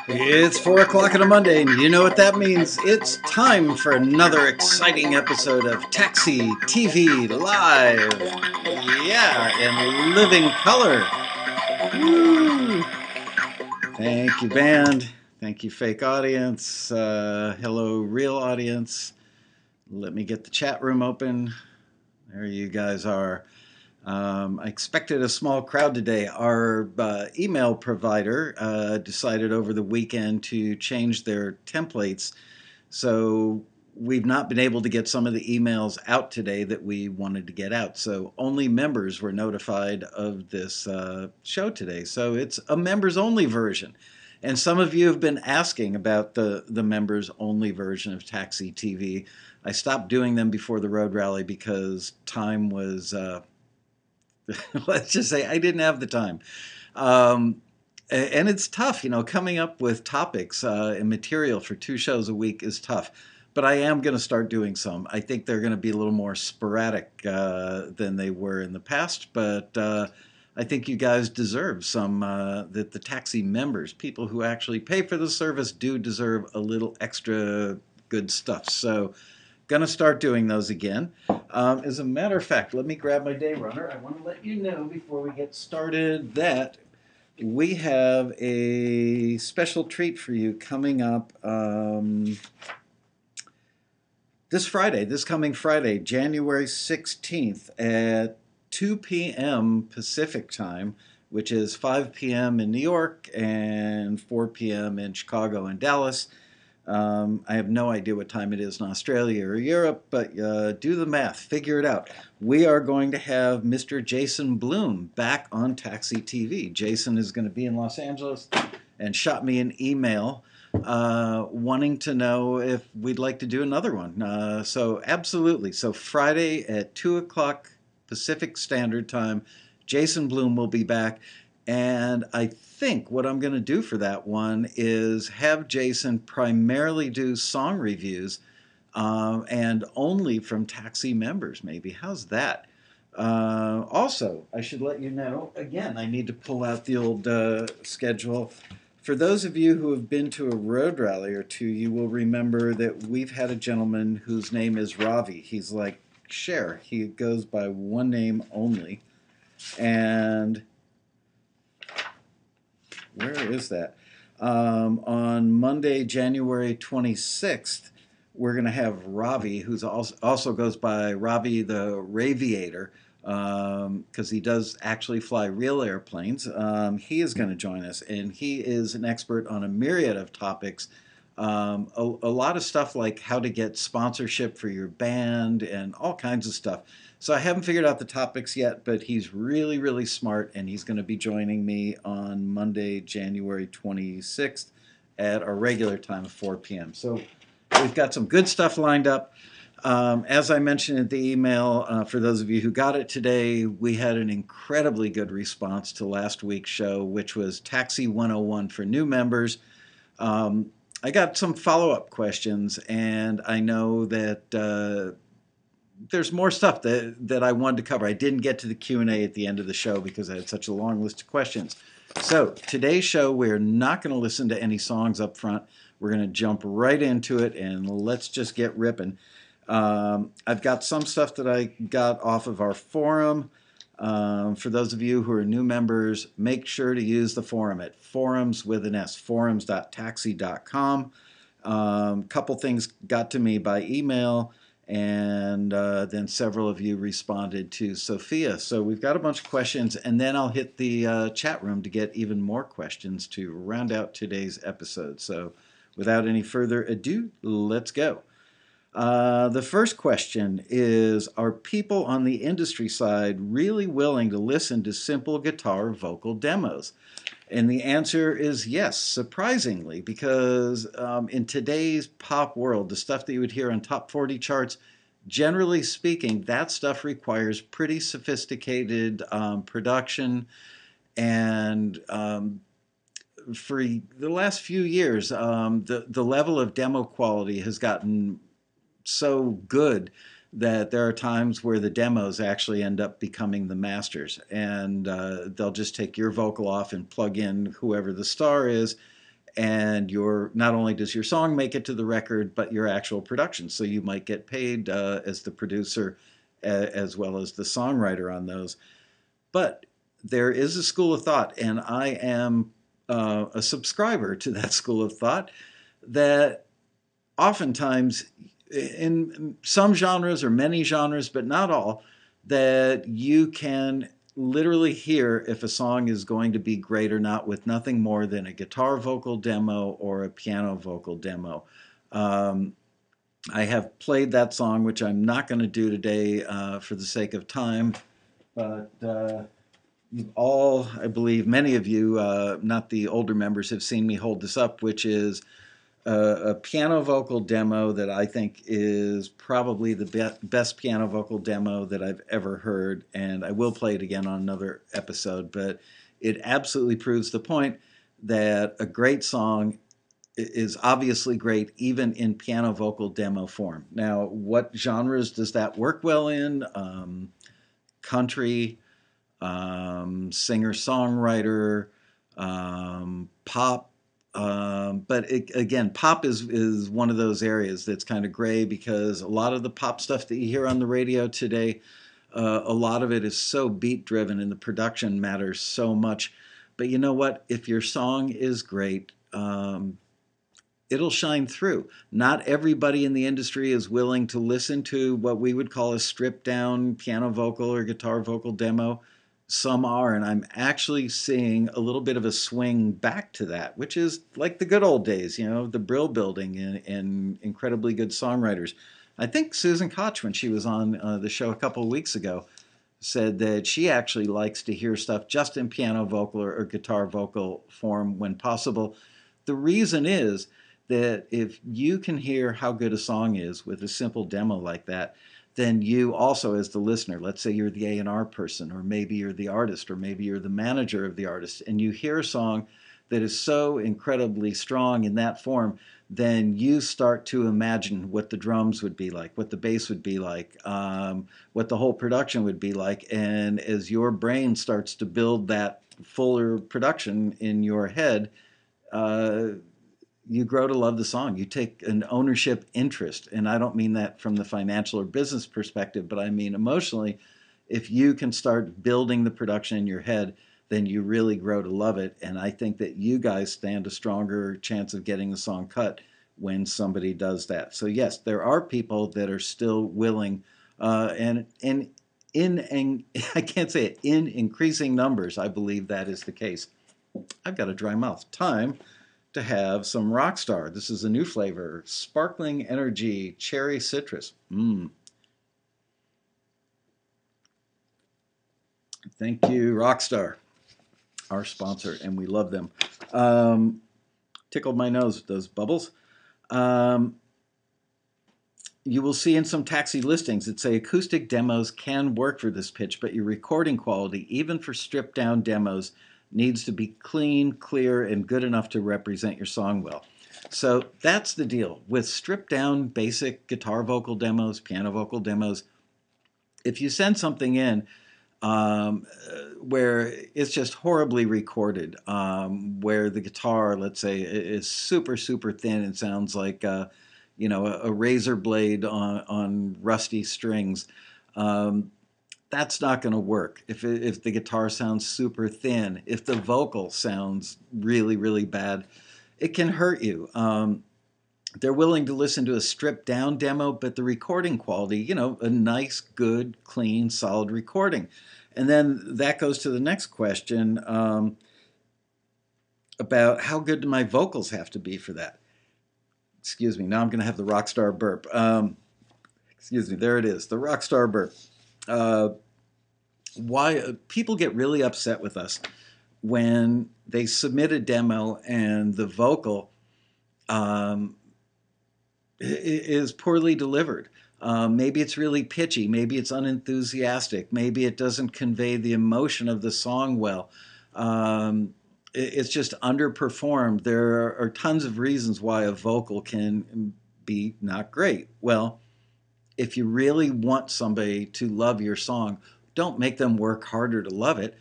It's 4 o'clock on a Monday, and you know what that means. It's time for another exciting episode of Taxi TV Live. Yeah, in living color. Woo. Thank you, band. Thank you, fake audience. Hello, real audience. Let me get the chat room open. There you guys are. I expected a small crowd today. Our email provider decided over the weekend to change their templates, so we've not been able to get some of the emails out today that we wanted to get out. So only members were notified of this show today. So it's a members-only version. And some of you have been asking about the members-only version of Taxi TV. I stopped doing them before the road rally because time was... let's just say I didn't have the time. And it's tough, coming up with topics and material for 2 shows a week is tough. But I am going to start doing some. I think they're going to be a little more sporadic than they were in the past. But I think you guys deserve some, that the Taxi members, people who actually pay for the service, do deserve a little extra good stuff. So going to start doing those again. As a matter of fact, let me grab my day runner. I want to let you know before we get started that we have a special treat for you coming up this coming Friday, January 16th at 2 p.m. Pacific time, which is 5 p.m. in New York and 4 p.m. in Chicago and Dallas. I have no idea what time it is in Australia or Europe, but do the math, figure it out. We are going to have Mr. Jason Bloom back on Taxi TV. Jason is going to be in Los Angeles and shot me an email wanting to know if we'd like to do another one. So absolutely. So Friday at 2 o'clock Pacific Standard Time, Jason Bloom will be back. And I think what I'm going to do for that one is have Jason primarily do song reviews and only from Taxi members, maybe. How's that? Also, I should let you know, again, I need to pull out the old schedule. For those of you who have been to a road rally or two, you will remember that we've had a gentleman whose name is Ravi. He's like Cher. He goes by one name only. And... where is that? On Monday, January 26th, we're going to have Ravi, who's also goes by Ravi the Raviator, because he does actually fly real airplanes. He is going to join us, and he is an expert on a myriad of topics. A lot of stuff like how to get sponsorship for your band and all kinds of stuff. So I haven't figured out the topics yet, but he's really, really smart, and he's going to be joining me on Monday, January 26th at our regular time of 4 p.m. So we've got some good stuff lined up. As I mentioned in the email, for those of you who got it today, we had an incredibly good response to last week's show, which was Taxi 101 for new members. I got some follow-up questions, and I know that there's more stuff that I wanted to cover. I didn't get to the Q&A at the end of the show because I had such a long list of questions. So today's show, we're not going to listen to any songs up front. We're going to jump right into it, and let's just get ripping. I've got some stuff that I got off of our forum. For those of you who are new members, make sure to use the forum at forums with an S, forums.taxi.com. Couple things got to me by email, and then several of you responded to Sophia. So we've got a bunch of questions, and then I'll hit the chat room to get even more questions to round out today's episode. So without any further ado, let's go. The first question is, are people on the industry side really willing to listen to simple guitar vocal demos? And the answer is yes, surprisingly, because in today's pop world, the stuff that you would hear on top 40 charts, generally speaking, that stuff requires pretty sophisticated production. And for the last few years, the level of demo quality has gotten so good that there are times where the demos actually end up becoming the masters, and they'll just take your vocal off and plug in whoever the star is, and your not only does your song make it to the record, but your actual production. So you might get paid as the producer as well as the songwriter on those. But there is a school of thought, and I am a subscriber to that school of thought, that oftentimes in some genres or many genres, but not all, that you can literally hear if a song is going to be great or not with nothing more than a guitar vocal demo or a piano vocal demo. I have played that song, which I'm not going to do today for the sake of time, but you've all, I believe, many of you, not the older members, have seen me hold this up, which is a piano vocal demo that I think is probably the best piano vocal demo that I've ever heard, and I will play it again on another episode, but it absolutely proves the point that a great song is obviously great even in piano vocal demo form. Now, what genres does that work well in? Country, singer-songwriter, pop. But again, pop is one of those areas that's kind of gray, because a lot of the pop stuff that you hear on the radio today, a lot of it is so beat driven and the production matters so much. But you know what? If your song is great, it'll shine through. Not everybody in the industry is willing to listen to what we would call a stripped down piano vocal or guitar vocal demo. Some are, and I'm actually seeing a little bit of a swing back to that, which is like the good old days, you know, the Brill Building and incredibly good songwriters. I think Susan Koch, when she was on the show a couple of weeks ago, said that she actually likes to hear stuff just in piano vocal or guitar vocal form when possible. The reason is that if you can hear how good a song is with a simple demo like that, then you also, as the listener, let's say you're the A&R person, or maybe you're the artist, or maybe you're the manager of the artist, and you hear a song that is so incredibly strong in that form, then you start to imagine what the drums would be like, what the bass would be like, what the whole production would be like. And as your brain starts to build that fuller production in your head, you grow to love the song. You take an ownership interest. And I don't mean that from the financial or business perspective, but I mean emotionally. If you can start building the production in your head, then you really grow to love it. And I think that you guys stand a stronger chance of getting the song cut when somebody does that. So yes, there are people that are still willing, and I can't say it, in increasing numbers, I believe that is the case. I've got a dry mouth. Time to have some Rockstar. This is a new flavor, Sparkling Energy Cherry Citrus. Thank you, Rockstar, our sponsor, and we love them. Tickled my nose with those bubbles. You will see in some taxi listings that say acoustic demos can work for this pitch, but your recording quality, even for stripped down demos, needs to be clean, clear, and good enough to represent your song well. So that's the deal. With stripped down basic guitar vocal demos, piano vocal demos, if you send something in where it's just horribly recorded, where the guitar, let's say, is super, super thin and sounds like a razor blade on rusty strings, that's not going to work. If the guitar sounds super thin, if the vocal sounds really, really bad, it can hurt you. They're willing to listen to a stripped down demo, but the recording quality, a nice, good, clean, solid recording. And then that goes to the next question about how good do my vocals have to be for that? Excuse me, now I'm going to have the Rockstar burp. Excuse me, there it is, the Rockstar burp. Why people get really upset with us when they submit a demo and the vocal is poorly delivered. Maybe it's really pitchy, maybe it's unenthusiastic, maybe it doesn't convey the emotion of the song well. It's just underperformed. There are tons of reasons why a vocal can be not great. Well, If you really want somebody to love your song, don't make them work harder to love it.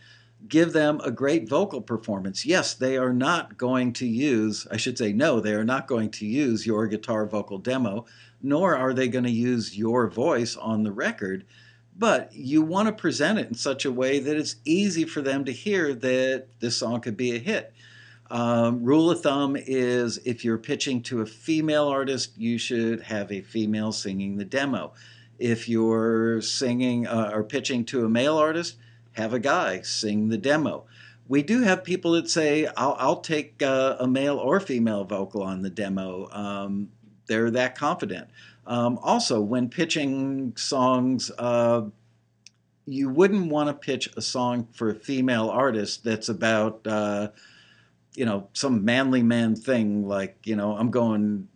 Give them a great vocal performance. Yes, they are not going to use, I should say, no, they are not going to use your guitar vocal demo, nor are they going to use your voice on the record. But you want to present it in such a way that it's easy for them to hear that this song could be a hit. Rule of thumb is if you're pitching to a female artist, you should have a female singing the demo. If you're singing or pitching to a male artist, have a guy sing the demo. We do have people that say, I'll take a male or female vocal on the demo. They're that confident. Also, when pitching songs, you wouldn't want to pitch a song for a female artist that's about some manly man thing like, I'm going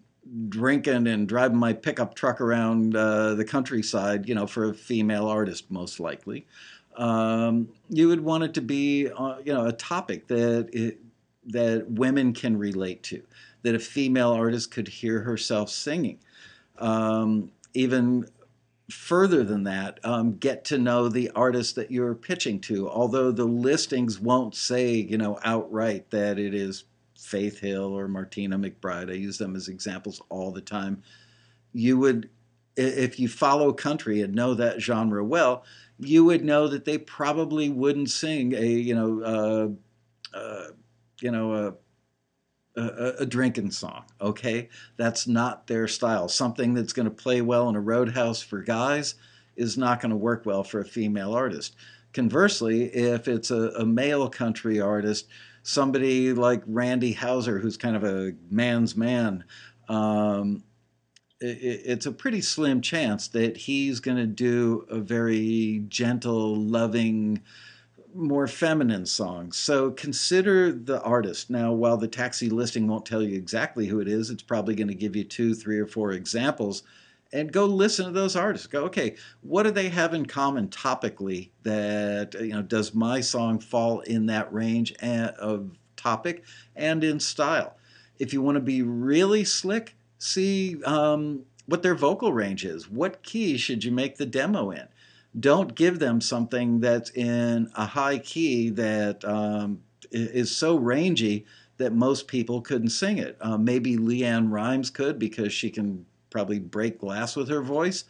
drinking and driving my pickup truck around the countryside, for a female artist, most likely. You would want it to be, a topic that women can relate to, that a female artist could hear herself singing. Even further than that, get to know the artist that you're pitching to. Although the listings won't say, outright that it is Faith Hill or Martina McBride. I use them as examples all the time. You would, if you follow country and know that genre well, you would know that they probably wouldn't sing a drinking song, okay? That's not their style. Something that's going to play well in a roadhouse for guys is not going to work well for a female artist. Conversely, if it's a male country artist, somebody like Randy Houser, who's kind of a man's man, it's a pretty slim chance that he's going to do a very gentle, loving, more feminine songs. So consider the artist. Now, while the Taxi listing won't tell you exactly who it is, it's probably going to give you 2, 3, or 4 examples, and go listen to those artists. Go, okay, what do they have in common topically that, does my song fall in that range of topic and in style? If you want to be really slick, see what their vocal range is. What key should you make the demo in? Don't give them something that's in a high key that is so rangy that most people couldn't sing it. Maybe Leanne Rimes could because she can probably break glass with her voice,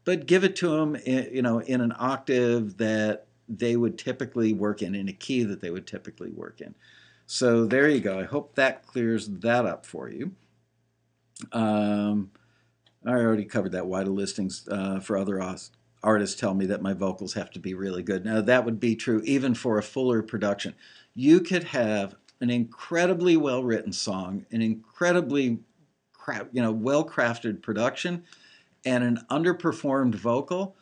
but give it to them in an octave that they would typically work in a key that they would typically work in. So there you go. I hope that clears that up for you. I already covered that. Why do listings for other artists tell me that my vocals have to be really good? Now, that would be true even for a fuller production. You could have an incredibly well-written song, an incredibly well-crafted production, and an underperformed vocal.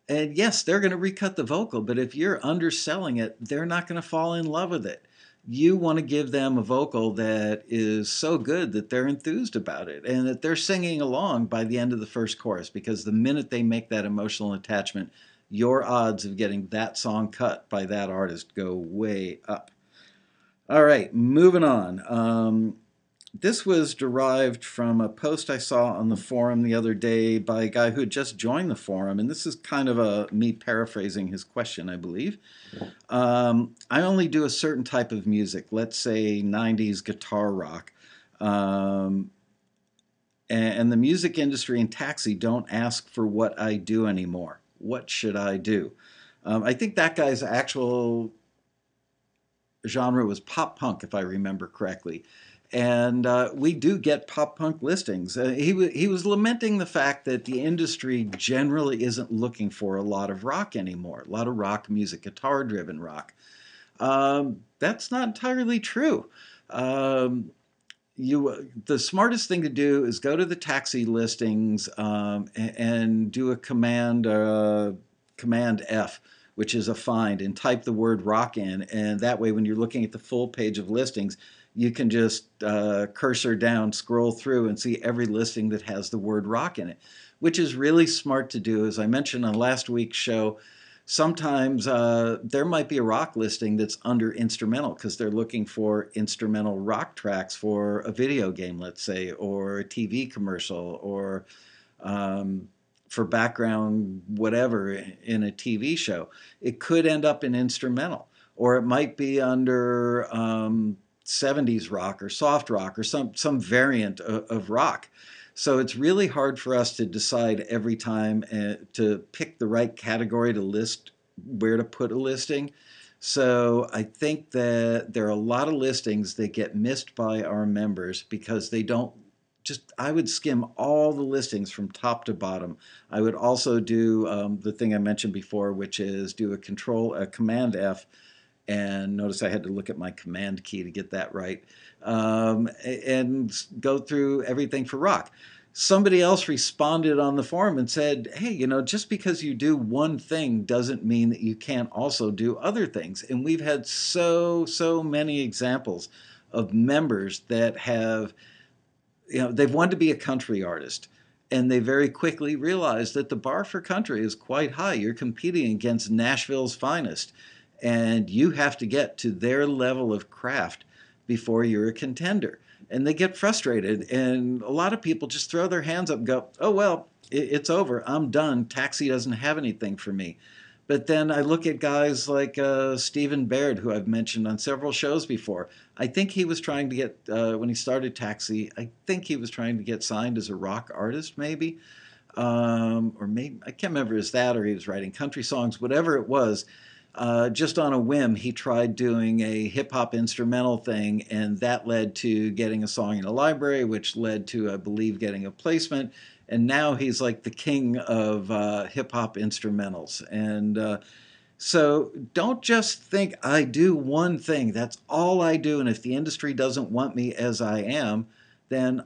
And yes, they're going to recut the vocal, but if you're underselling it, they're not going to fall in love with it. You want to give them a vocal that is so good that they're enthused about it and that they're singing along by the end of the first chorus, because the minute they make that emotional attachment, your odds of getting that song cut by that artist go way up. All right, moving on. This was derived from a post I saw on the forum the other day by a guy who had just joined the forum, and this is kind of me paraphrasing his question, I believe. I only do a certain type of music, let's say 90s guitar rock, and the music industry and Taxi don't ask for what I do anymore. What should I do? I think that guy's actual genre was pop punk, if I remember correctly. And we do get pop punk listings. He was lamenting the fact that the industry generally isn't looking for a lot of rock anymore, a lot of rock music, guitar-driven rock. That's not entirely true. The smartest thing to do is go to the Taxi listings and do a command F, which is a find, and type the word rock in. And that way, when you're looking at the full page of listings, you can just cursor down, scroll through, and see every listing that has the word rock in it, which is really smart to do. As I mentioned on last week's show, sometimes there might be a rock listing that's under instrumental because they're looking for instrumental rock tracks for a video game, let's say, or a TV commercial, or for background whatever in a TV show. It could end up in instrumental, or it might be under 70s rock or soft rock or some variant of rock. So it's really hard for us to decide every time to pick the right category to list where to put a listing. So I think that there are a lot of listings that get missed by our members because they don't just, I would skim all the listings from top to bottom. I would also do the thing I mentioned before, which is do a Command F, and notice I had to look at my command key to get that right, and go through everything for rock. Somebody else responded on the forum and said, hey, just because you do one thing doesn't mean that you can't also do other things. And we've had so many examples of members that have, they've wanted to be a country artist, and they very quickly realized that the bar for country is quite high. You're competing against Nashville's finest, and you have to get to their level of craft before you're a contender. And they get frustrated, and a lot of people just throw their hands up and go, oh, well, it's over. I'm done. Taxi doesn't have anything for me. But then I look at guys like Stephen Baird, who I've mentioned on several shows before. I think he was trying to get, when he started Taxi, I think he was trying to get signed as a rock artist, maybe. Or maybe, I can't remember, is that, or he was writing country songs, whatever it was. Just on a whim, he tried doing a hip-hop instrumental thing, and that led to getting a song in a library, which led to, I believe, getting a placement. And now he's like the king of hip-hop instrumentals. And so don't just think, I do one thing, that's all I do, and if the industry doesn't want me as I am, then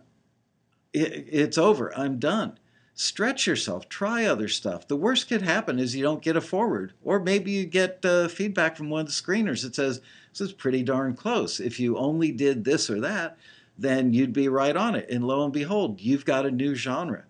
it's over, I'm done. Stretch yourself, try other stuff. The worst could happen is you don't get a forward, or maybe you get feedback from one of the screeners that says, this is pretty darn close. If you only did this or that, then you'd be right on it. And lo and behold, you've got a new genre.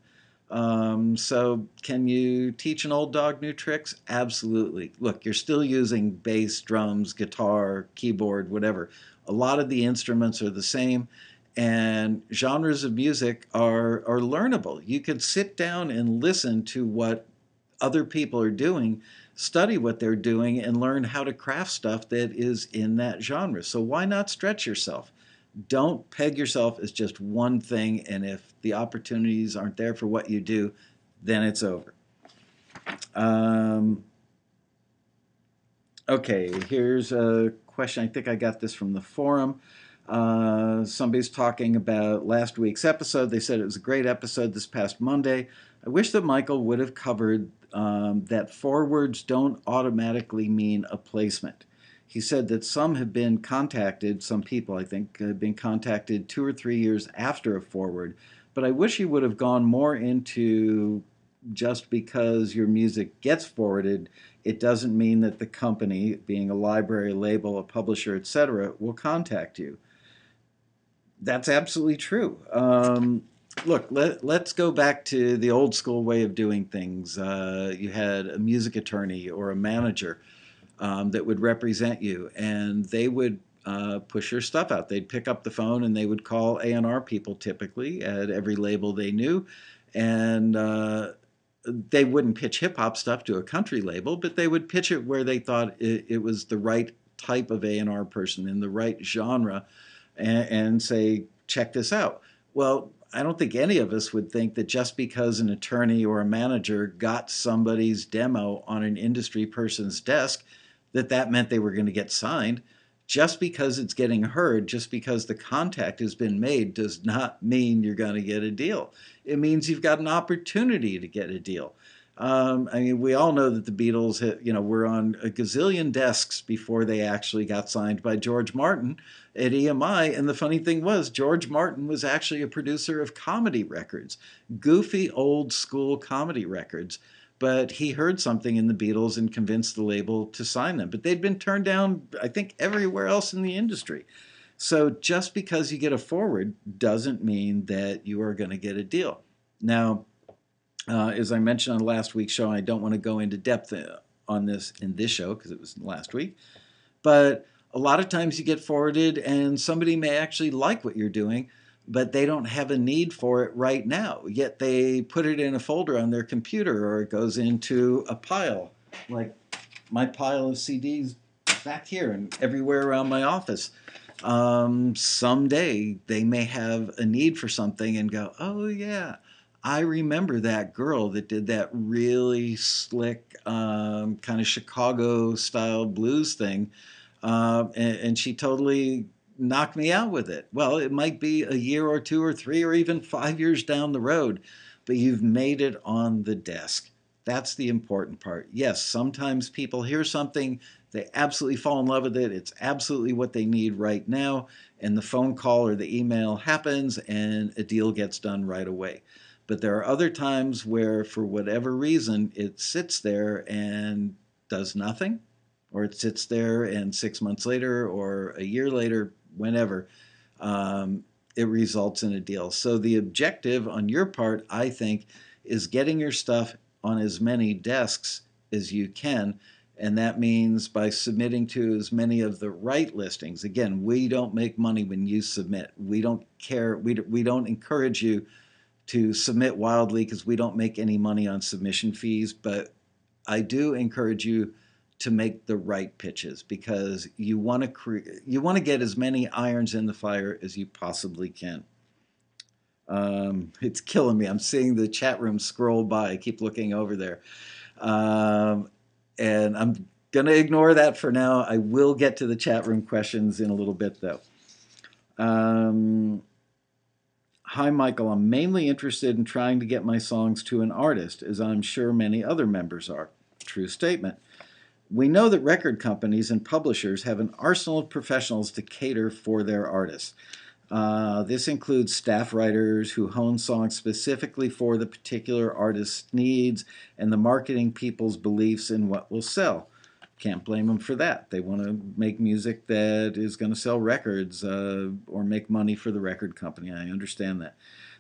So can you teach an old dog new tricks? Absolutely. Look, you're still using bass, drums, guitar, keyboard, whatever. A lot of the instruments are the same. And genres of music are learnable. You could sit down and listen to what other people are doing, study what they're doing, and learn how to craft stuff that is in that genre. So why not stretch yourself? Don't peg yourself as just one thing, and if the opportunities aren't there for what you do, then it's over. Okay, here's a question. I think I got this from the forum. Somebody's talking about last week's episode. They said it was a great episode this past Monday. I wish that Michael would have covered that forwards don't automatically mean a placement. He said that some have been contacted, some people I think have been contacted 2 or 3 years after a forward, but I wish he would have gone more into just because your music gets forwarded, it doesn't mean that the company, being a library, label, a publisher, etc., will contact you. That's absolutely true. Look, let's go back to the old school way of doing things. You had a music attorney or a manager that would represent you, and they would push your stuff out. They'd pick up the phone and they would call A&R people, typically at every label they knew, and they wouldn't pitch hip-hop stuff to a country label, but they would pitch it where they thought it was the right type of A&R person in the right genre, and say, check this out. Well, I don't think any of us would think that just because an attorney or a manager got somebody's demo on an industry person's desk, that meant they were going to get signed. Just because it's getting heard, just because the contact has been made, does not mean you're going to get a deal. It means you've got an opportunity to get a deal. I mean, we all know that the Beatles, were on a gazillion desks before they actually got signed by George Martin at EMI. And the funny thing was, George Martin was actually a producer of comedy records, goofy old school comedy records. But he heard something in the Beatles and convinced the label to sign them. But they'd been turned down, I think, everywhere else in the industry. So just because you get a forward doesn't mean that you are going to get a deal. Now, as I mentioned on last week's show, I don't want to go into depth on this in this show because it was last week, but a lot of times you get forwarded and somebody may actually like what you're doing, but they don't have a need for it right now. Yet they put it in a folder on their computer, or it goes into a pile, like my pile of CDs back here and everywhere around my office. Someday they may have a need for something and go, oh yeah, I remember that girl that did that really slick kind of Chicago style blues thing, and she totally knocked me out with it. Well, it might be a year or two or three or even 5 years down the road, but you've made it on the desk. That's the important part. Yes, sometimes people hear something, they absolutely fall in love with it. It's absolutely what they need right now. And the phone call or the email happens and a deal gets done right away. But there are other times where, for whatever reason, it sits there and does nothing, or it sits there and 6 months later or a year later, whenever, um, it results in a deal. So the objective on your part, I think, is getting your stuff on as many desks as you can. And that means by submitting to as many of the right listings. Again, we don't make money when you submit. We don't care. We don't encourage you to submit wildly because we don't make any money on submission fees. But I do encourage you to make the right pitches, because you want to get as many irons in the fire as you possibly can. It's killing me. I'm seeing the chat room scroll by. I keep looking over there. Um, and I'm going to ignore that for now. I will get to the chat room questions in a little bit, though. Hi, Michael. I'm mainly interested in trying to get my songs to an artist, as I'm sure many other members are. True statement. We know that record companies and publishers have an arsenal of professionals to cater for their artists. This includes staff writers who hone songs specifically for the particular artist's needs and the marketing people's beliefs in what will sell. Can't blame them for that. They want to make music that is going to sell records or make money for the record company. I understand that.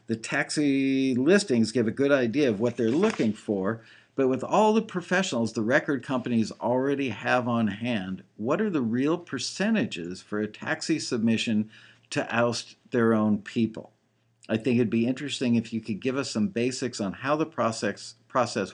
The taxi listings give a good idea of what they're looking for, but with all the professionals the record companies already have on hand, what are the real percentages for a taxi submission to oust their own people? I think it'd be interesting if you could give us some basics on how the process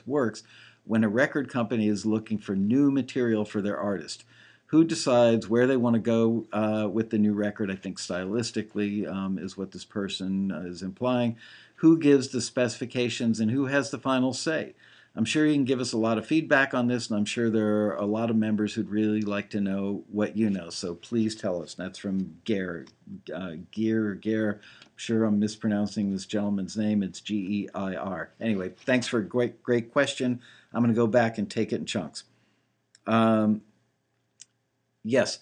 works when a record company is looking for new material for their artist. Who decides where they want to go with the new record? I think stylistically is what this person is implying. Who gives the specifications and who has the final say? I'm sure you can give us a lot of feedback on this, and I'm sure there are a lot of members who'd really like to know what you know. So please tell us. That's from Geir. Geir. I'm sure I'm mispronouncing this gentleman's name. It's Geir. Anyway, thanks for a great question. I'm going to go back and take it in chunks. Yes.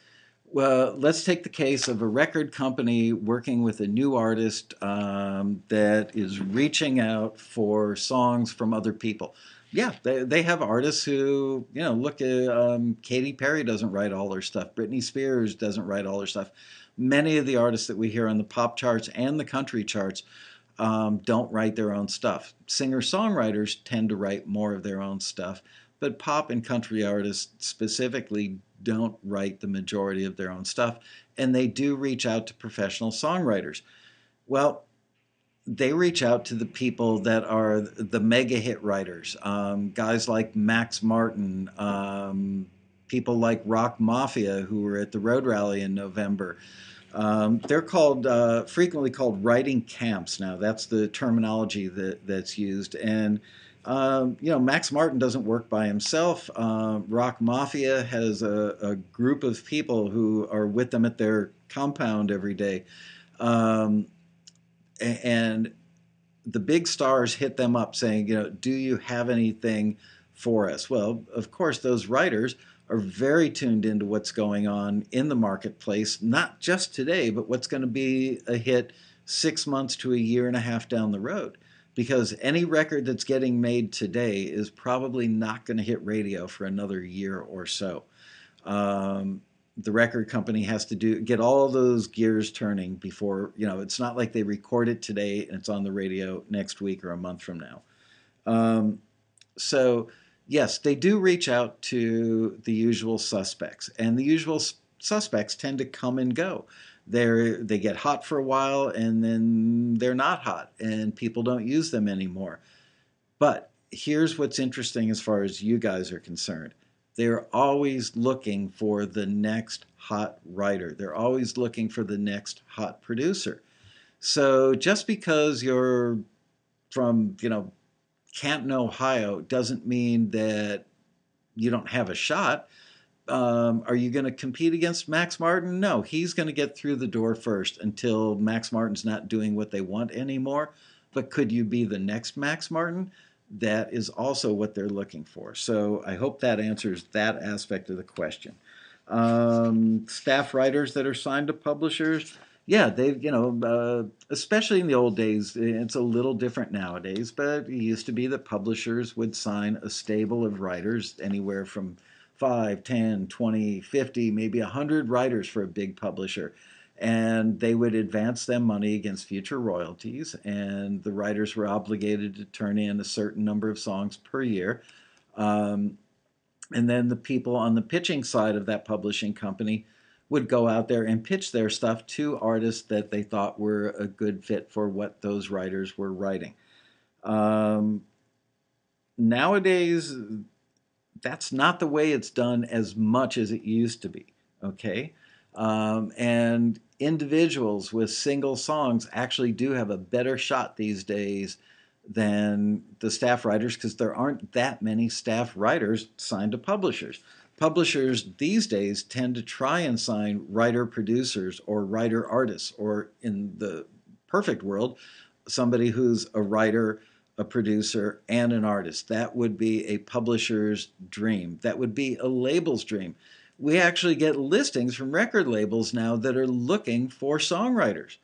Well, let's take the case of a record company working with a new artist that is reaching out for songs from other people. Yeah, they have artists who, look at Katy Perry doesn't write all her stuff. Britney Spears doesn't write all her stuff. Many of the artists that we hear on the pop charts and the country charts don't write their own stuff. Singer-songwriters tend to write more of their own stuff, but pop and country artists specifically don't write the majority of their own stuff, and they do reach out to professional songwriters. Well, they reach out to the people that are the mega hit writers, guys like Max Martin, people like Rock Mafia, who were at the Road Rally in November. They're frequently called writing camps now. That's the terminology that's used. And Max Martin doesn't work by himself. Rock Mafia has a group of people who are with them at their compound every day. And the big stars hit them up saying, do you have anything for us? Well, of course, those writers are very tuned into what's going on in the marketplace, not just today, but what's going to be a hit 6 months to a year and a half down the road. Because any record that's getting made today is probably not going to hit radio for another year or so. The record company has to get all those gears turning before, it's not like they record it today and it's on the radio next week or a month from now. So yes, they do reach out to the usual suspects, and the usual suspects tend to come and go. They get hot for a while and then they're not hot and people don't use them anymore. But here's what's interesting as far as you guys are concerned. They're always looking for the next hot writer. They're always looking for the next hot producer. So just because you're from, Canton, Ohio, doesn't mean that you don't have a shot. Are you going to compete against Max Martin? No, he's going to get through the door first until Max Martin's not doing what they want anymore. But could you be the next Max Martin? That is also what they're looking for. So I hope that answers that aspect of the question. Staff writers that are signed to publishers, yeah, they've, especially in the old days, it's a little different nowadays, but it used to be that publishers would sign a stable of writers, anywhere from 5, 10, 20, 50, maybe 100 writers for a big publisher. And they would advance them money against future royalties, and the writers were obligated to turn in a certain number of songs per year. Um, and then the people on the pitching side of that publishing company would go out there and pitch their stuff to artists that they thought were a good fit for what those writers were writing. Um, Nowadays, that's not the way it's done as much as it used to be. Okay. And individuals with single songs actually do have a better shot these days than the staff writers, because there aren't that many staff writers signed to publishers. Publishers these days tend to try and sign writer producers or writer artists, or in the perfect world, somebody who's a writer, a producer, and an artist. That would be a publisher's dream. That would be a label's dream. We actually get listings from record labels now that are looking for songwriters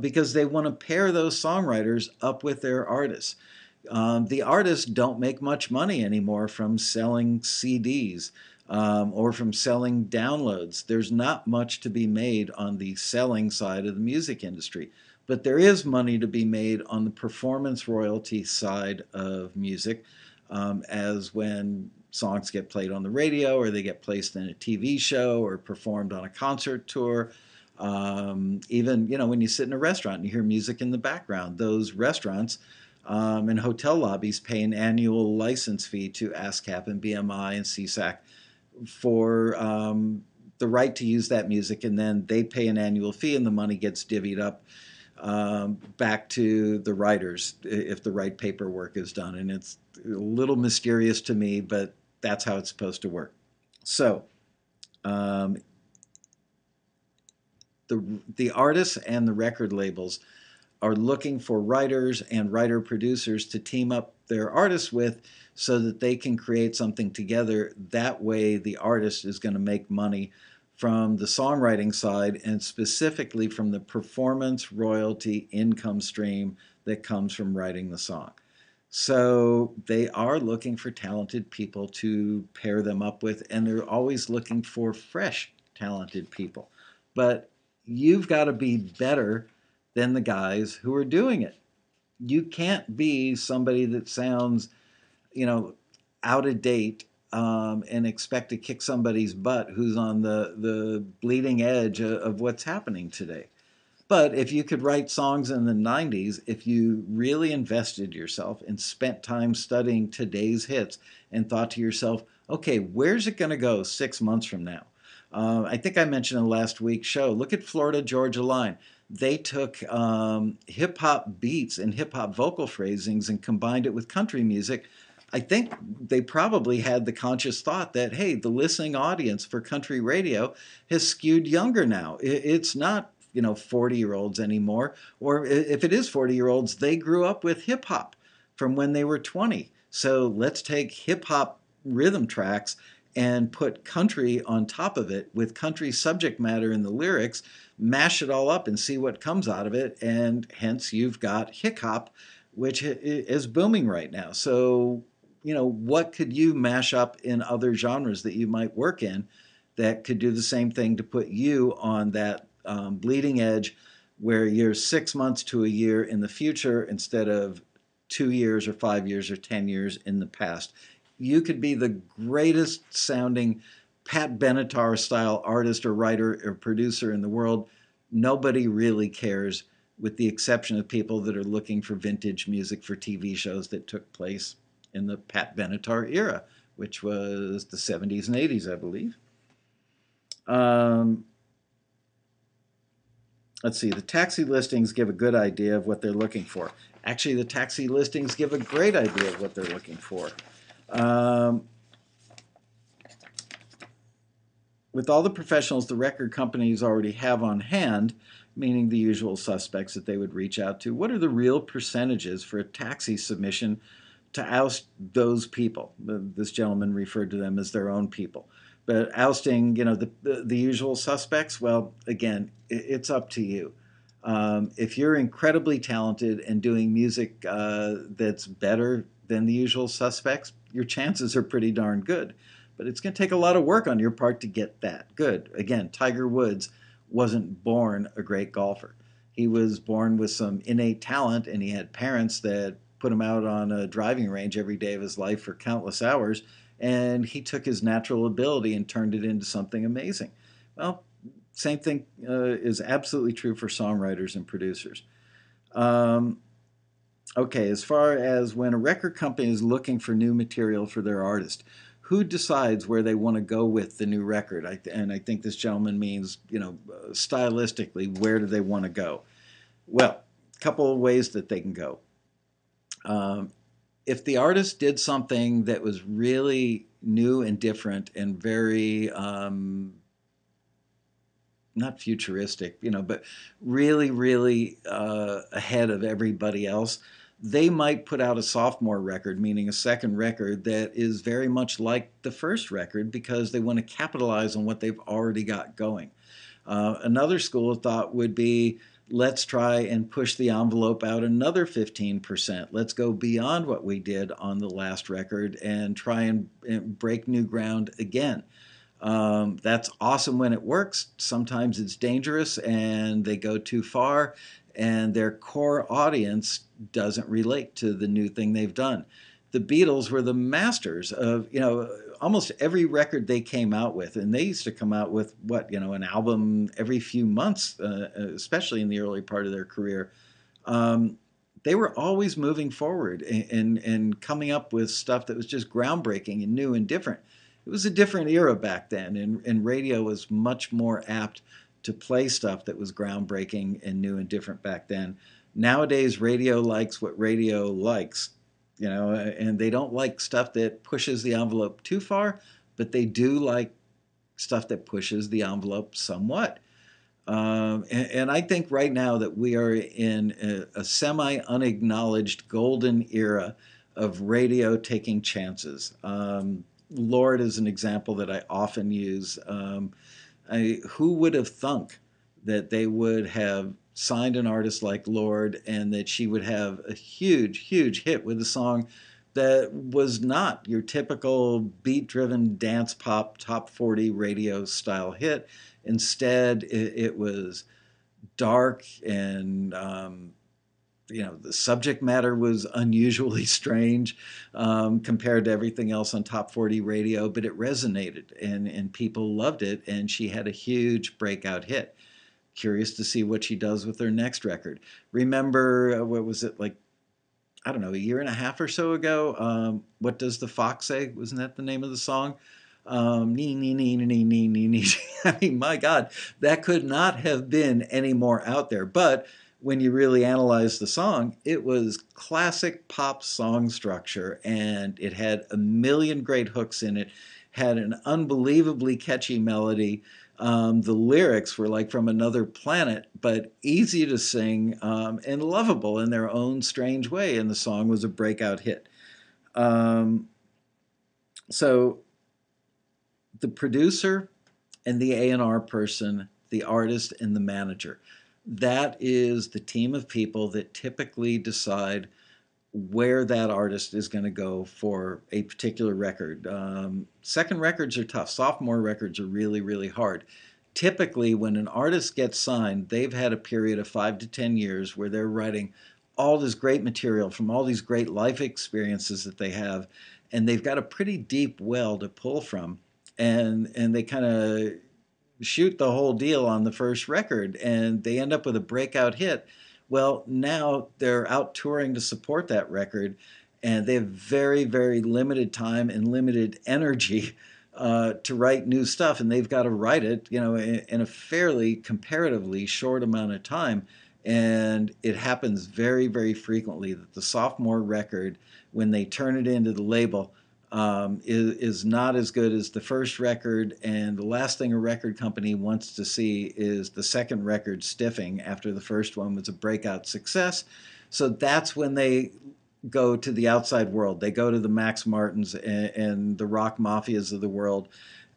because they want to pair those songwriters up with their artists. The artists don't make much money anymore from selling CDs or from selling downloads. There's not much to be made on the selling side of the music industry. But there is money to be made on the performance royalty side of music, as when songs get played on the radio, or they get placed in a TV show, or performed on a concert tour. Even, when you sit in a restaurant and you hear music in the background, those restaurants and hotel lobbies pay an annual license fee to ASCAP and BMI and CSAC for the right to use that music, and then they pay an annual fee and the money gets divvied up back to the writers if the right paperwork is done. And it's a little mysterious to me, but that's how it's supposed to work. So the artists and the record labels are looking for writers and writer producers to team up their artists with so that they can create something together. That way the artist is going to make money from the songwriting side, and specifically from the performance royalty income stream that comes from writing the song. So they are looking for talented people to pair them up with, and they're always looking for fresh, talented people. But you've got to be better than the guys who are doing it. You can't be somebody that sounds, out of date and expect to kick somebody's butt who's on the bleeding edge of what's happening today. But if you could write songs in the 90s, if you really invested yourself and spent time studying today's hits and thought to yourself, okay, where's it going to go 6 months from now? I think I mentioned in last week's show, look at Florida Georgia Line. They took hip-hop beats and hip-hop vocal phrasings and combined it with country music. I think they probably had the conscious thought that, hey, the listening audience for country radio has skewed younger now. It's not, 40-year-olds anymore. Or if it is 40-year-olds, they grew up with hip-hop from when they were 20. So let's take hip-hop rhythm tracks and put country on top of it with country subject matter in the lyrics, mash it all up and see what comes out of it. And hence you've got hip hop, which is booming right now. So, what could you mash up in other genres that you might work in that could do the same thing to put you on that bleeding edge where you're 6 months to a year in the future instead of 2 years or 5 years or 10 years in the past? You could be the greatest sounding Pat Benatar style artist or writer or producer in the world. nobody really cares, with the exception of people that are looking for vintage music for TV shows that took place in the Pat Benatar era, which was the 70s and 80s, I believe. Um, let's see, the taxi listings give a good idea of what they're looking for. Actually, the taxi listings give a great idea of what they're looking for. Um, with all the professionals the record companies already have on hand, meaning the usual suspects that they would reach out to, what are the real percentages for a taxi submission to oust those people? This gentleman referred to them as their own people. But ousting, the usual suspects, well, again, it's up to you. If you're incredibly talented and doing music that's better than the usual suspects, your chances are pretty darn good. But it's going to take a lot of work on your part to get that good. Again, Tiger Woods wasn't born a great golfer. He was born with some innate talent, and he had parents that put him out on a driving range every day of his life for countless hours, and he took his natural ability and turned it into something amazing. Well, same thing is absolutely true for songwriters and producers. Um, okay, as far as when a record company is looking for new material for their artist, who decides where they want to go with the new record? And I think this gentleman means, stylistically, where do they want to go? Well, a couple of ways that they can go. If the artist did something that was really new and different and very not futuristic, but really, really ahead of everybody else, they might put out a sophomore record, meaning a second record that is very much like the first record because they want to capitalize on what they've already got going. Another school of thought would be, let's try and push the envelope out another 15%. Let's go beyond what we did on the last record and try and break new ground again. That's awesome when it works. Sometimes it's dangerous and they go too far and their core audience doesn't relate to the new thing they've done. The Beatles were the masters of, almost every record they came out with, and they used to come out with an album every few months, especially in the early part of their career. They were always moving forward and coming up with stuff that was just groundbreaking and new and different. It was a different era back then, and radio was much more apt to play stuff that was groundbreaking and new and different back then. Nowadays, radio likes what radio likes, and they don't like stuff that pushes the envelope too far, but they do like stuff that pushes the envelope somewhat. And I think right now that we are in a semi-unacknowledged golden era of radio taking chances. Lord is an example that I often use. Who would have thunk that they would have signed an artist like Lord and that she would have a huge, huge hit with a song that was not your typical beat-driven dance pop top 40 radio style hit. Instead, it was dark and the subject matter was unusually strange compared to everything else on Top 40 radio, but it resonated and people loved it, and she had a huge breakout hit. Curious to see what she does with her next record. Remember, what was it, like, I don't know, a year and a half or so ago? What Does the Fox Say? Wasn't that the name of the song? Nee, nee, nee, nee, nee, nee, nee. I mean, my God, that could not have been any more out there. But when you really analyze the song, it was classic pop song structure, and it had a million great hooks in it, had an unbelievably catchy melody. The lyrics were like from another planet, but easy to sing and lovable in their own strange way, and the song was a breakout hit. So the producer and the A&R person, the artist and the manager, that is the team of people that typically decide where that artist is going to go for a particular record. Second records are tough. Sophomore records are really, really hard. Typically, when an artist gets signed, they've had a period of 5 to 10 years where they're writing all this great material from all these great life experiences that they have, and they've got a pretty deep well to pull from. And they kind of shoot the whole deal on the first record and they end up with a breakout hit. Well, now they're out touring to support that record, and they have very, very limited time and limited energy to write new stuff, and they've got to write it, in a fairly comparatively short amount of time. And it happens very, very frequently that the sophomore record, when they turn it into the label, is not as good as the first record, and the last thing a record company wants to see is the second record stiffing after the first one was a breakout success. So that's when they go to the outside world. They go to the Max Martins and the rock mafias of the world,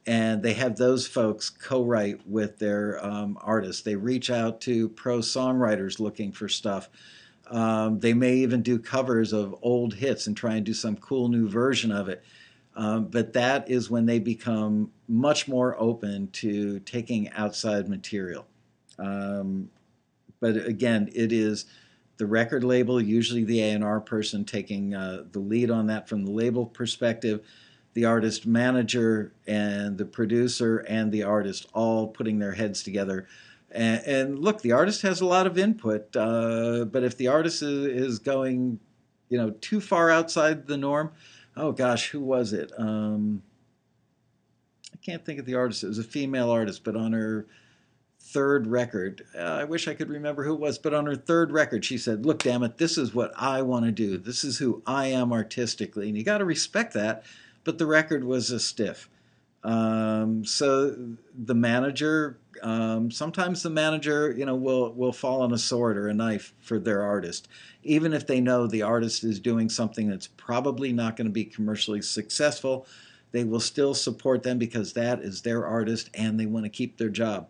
and they have those folks co-write with their artists. They reach out to pro songwriters looking for stuff. They may even do covers of old hits and try and do some cool new version of it. But that is when they become much more open to taking outside material. But again, it is the record label, usually the A&R person, taking the lead on that from the label perspective, the artist manager and the producer and the artist all putting their heads together. And look, the artist has a lot of input, but if the artist is going, too far outside the norm, oh gosh, who was it? I can't think of the artist. It was a female artist, but on her third record, I wish I could remember who it was, but on her third record, she said, "Look, damn it, this is what I want to do. This is who I am artistically," and you got to respect that. But the record was a stiff. So the manager, sometimes the manager, will fall on a sword or a knife for their artist, even if they know the artist is doing something that's probably not going to be commercially successful. They will still support them because that is their artist and they want to keep their job.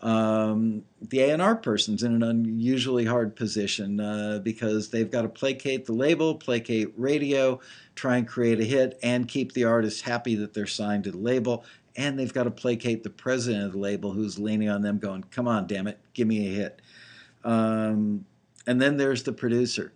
The A&R person's in an unusually hard position because they've got to placate the label, placate radio, try and create a hit, and keep the artist happy that they're signed to the label. And they've got to placate the president of the label who's leaning on them going, "Come on, damn it, give me a hit." And then there's the producer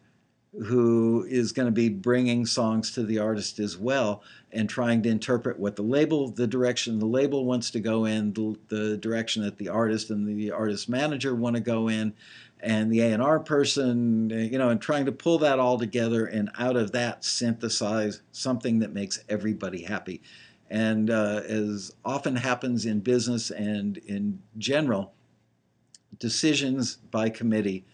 who is going to be bringing songs to the artist as well and trying to interpret what the direction the label wants to go in, the direction that the artist and the artist manager want to go in, and the A&R person, and trying to pull that all together and out of that synthesize something that makes everybody happy. And as often happens in business and in general, decisions by committee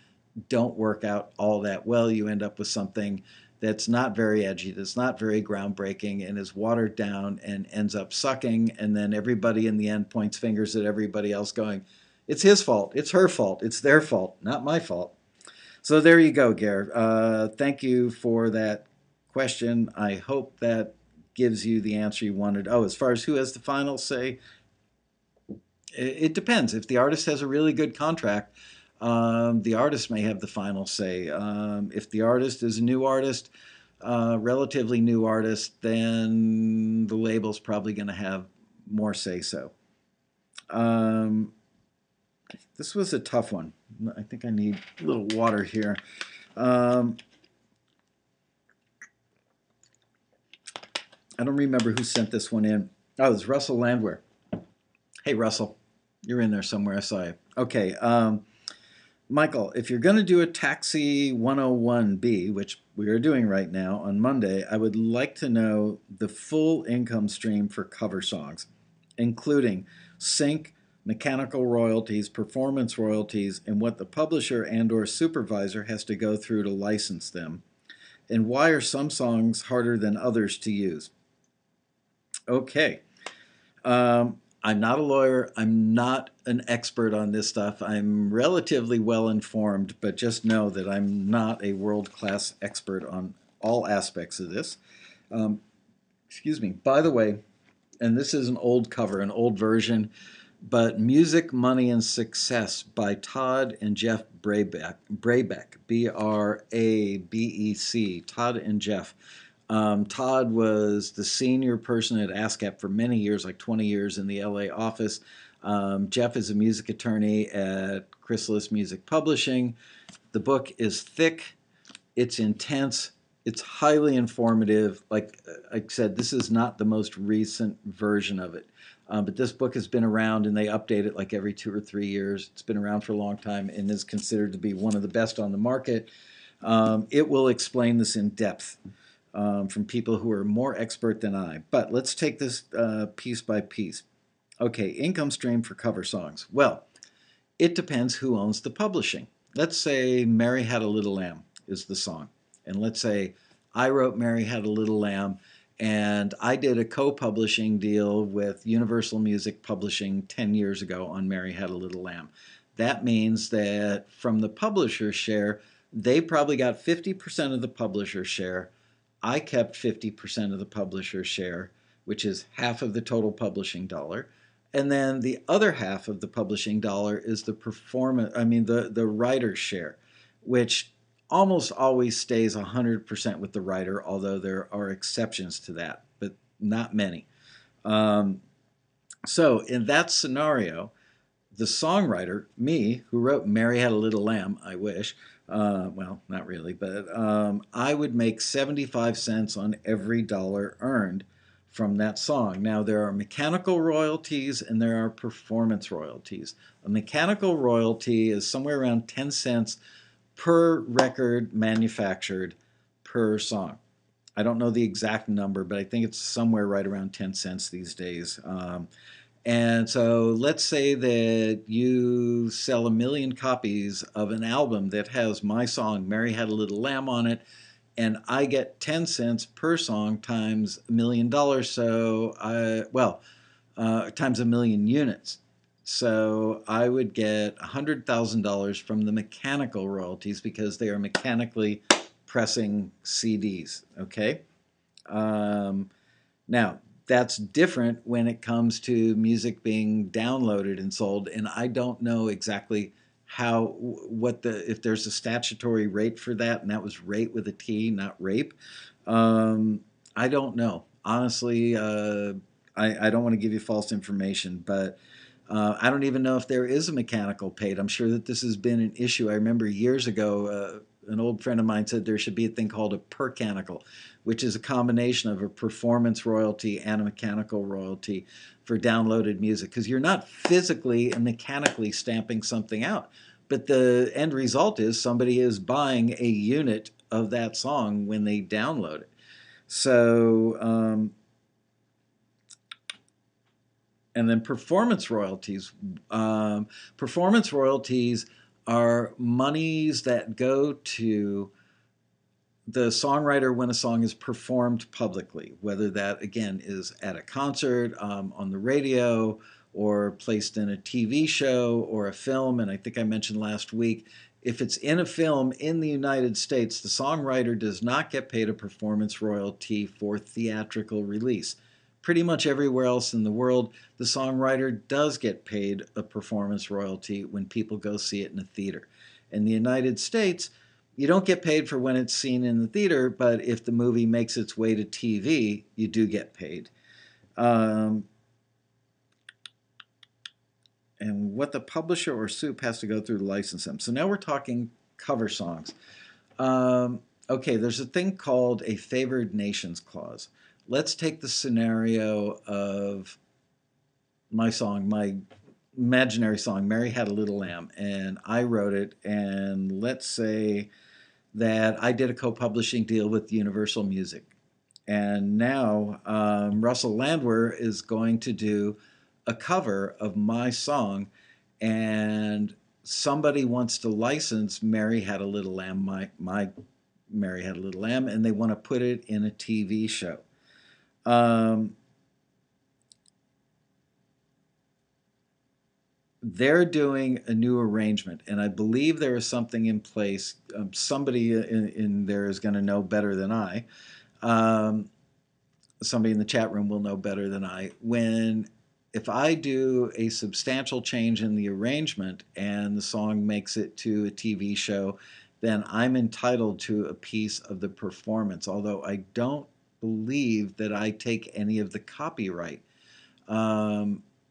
don't work out all that well. You end up with something that's not very edgy, that's not very groundbreaking, and is watered down and ends up sucking. And then everybody in the end points fingers at everybody else going, "It's his fault, it's her fault, it's their fault, not my fault." So there you go, Gare. Thank you for that question. I hope that gives you the answer you wanted. Oh, as far as who has the final say, it depends. If the artist has a really good contract, the artist may have the final say. If the artist is a new artist, relatively new artist, then the label's probably going to have more say-so. This was a tough one. I think I need a little water here. I don't remember who sent this one in. Oh, it was Russell Landwehr. Hey, Russell. You're in there somewhere. I saw you. Okay. Michael, if you're going to do a Taxi 101B, which we are doing right now on Monday, I would like to know the full income stream for cover songs, including sync, mechanical royalties, performance royalties, and what the publisher and/or supervisor has to go through to license them. And why are some songs harder than others to use? Okay. I'm not a lawyer. I'm not an expert on this stuff. I'm relatively well informed, but just know that I'm not a world-class expert on all aspects of this. Excuse me. By the way, and this is an old cover, an old version, but Music, Money, and Success by Todd and Jeff Brabec, B-R-A-B-E-C, Todd and Jeff. Todd was the senior person at ASCAP for many years, like 20 years in the LA office. Jeff is a music attorney at Chrysalis Music Publishing. The book is thick, it's intense, it's highly informative. Like I said, this is not the most recent version of it. But this book has been around, and they update it like every 2 or 3 years. It's been around for a long time and is considered to be one of the best on the market. It will explain this in depth from people who are more expert than I. But let's take this piece by piece. Okay, income stream for cover songs. Well, it depends who owns the publishing. Let's say Mary Had a Little Lamb is the song. And let's say I wrote Mary Had a Little Lamb and I did a co-publishing deal with Universal Music Publishing 10 years ago on Mary Had a Little Lamb. That means that from the publisher's share, they probably got 50% of the publisher's share. I kept 50% of the publisher's share, which is half of the total publishing dollar. And then the other half of the publishing dollar is the writer's share, which almost always stays 100% with the writer, although there are exceptions to that, but not many. So in that scenario, the songwriter, me, who wrote Mary Had a Little Lamb, I wish, well, not really, but I would make 75 cents on every dollar earned from that song. Now, there are mechanical royalties and there are performance royalties. A mechanical royalty is somewhere around 10 cents per record manufactured per song. I don't know the exact number, but I think it's somewhere right around 10 cents these days. And so let's say that you sell 1 million copies of an album that has my song, Mary Had a Little Lamb, on it, and I get 10 cents per song times $1 million, times 1 million units. So I would get $100,000 from the mechanical royalties because they are mechanically pressing CDs, okay? Now, that's different when it comes to music being downloaded and sold, and I don't know exactly if there's a statutory rate for that, and that was rate with a T, not rape. I don't know. Honestly, I don't want to give you false information, but I don't even know if there is a mechanical paid. I'm sure that this has been an issue. I remember years ago, an old friend of mine said there should be a thing called a percanical, which is a combination of a performance royalty and a mechanical royalty for downloaded music, because you're not physically and mechanically stamping something out, but the end result is somebody is buying a unit of that song when they download it. So, and then performance royalties. Performance royalties are monies that go to the songwriter when a song is performed publicly, whether that, again, is at a concert, on the radio, or placed in a TV show or a film. And I think I mentioned last week, if it's in a film in the United States, the songwriter does not get paid a performance royalty for theatrical release. Pretty much everywhere else in the world, the songwriter does get paid a performance royalty when people go see it in a theater. In the United States, you don't get paid for when it's seen in the theater, but if the movie makes its way to TV, you do get paid. And what the publisher or soup has to go through to license them. So now we're talking cover songs. Okay, there's a thing called a favored nations clause. Let's take the scenario of my song, my imaginary song, Mary Had a Little Lamb, and I wrote it, and let's say that I did a co-publishing deal with Universal Music. And now Russell Landwehr is going to do a cover of my song, and somebody wants to license Mary Had a Little Lamb, my Mary Had a Little Lamb, and they want to put it in a TV show. They're doing a new arrangement, and I believe there is something in place. Somebody in there is going to know better than I. Somebody in the chat room will know better than I. If I do a substantial change in the arrangement and the song makes it to a TV show, then I'm entitled to a piece of the performance, although I don't believe that I take any of the copyright.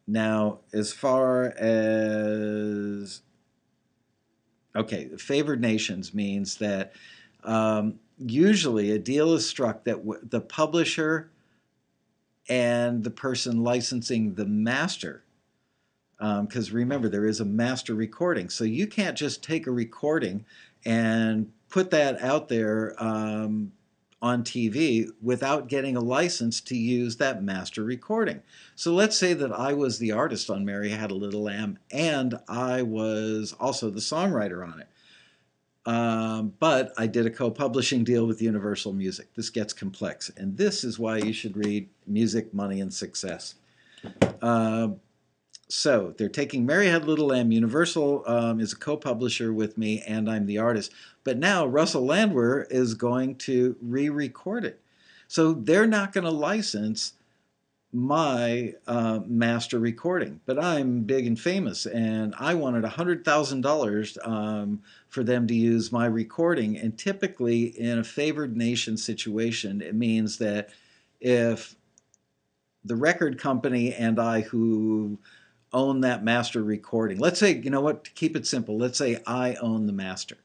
Now, as far as, okay, favored nations means that usually a deal is struck that the publisher and the person licensing the master. Because remember, there is a master recording. So you can't just take a recording and put that out there on TV without getting a license to use that master recording. So let's say that I was the artist on Mary Had a Little Lamb and I was also the songwriter on it. But I did a co-publishing deal with Universal Music. This gets complex, and this is why you should read Music, Money, and Success. So they're taking Mary Had a Little Lamb. Universal is a co-publisher with me, and I'm the artist. But now Russell Landwehr is going to re-record it. So they're not going to license my master recording. But I'm big and famous, and I wanted $100,000 for them to use my recording. And typically, in a favored nation situation, it means that if the record company and I who own that master recording. Let's say, you know what, to keep it simple, let's say I own the master.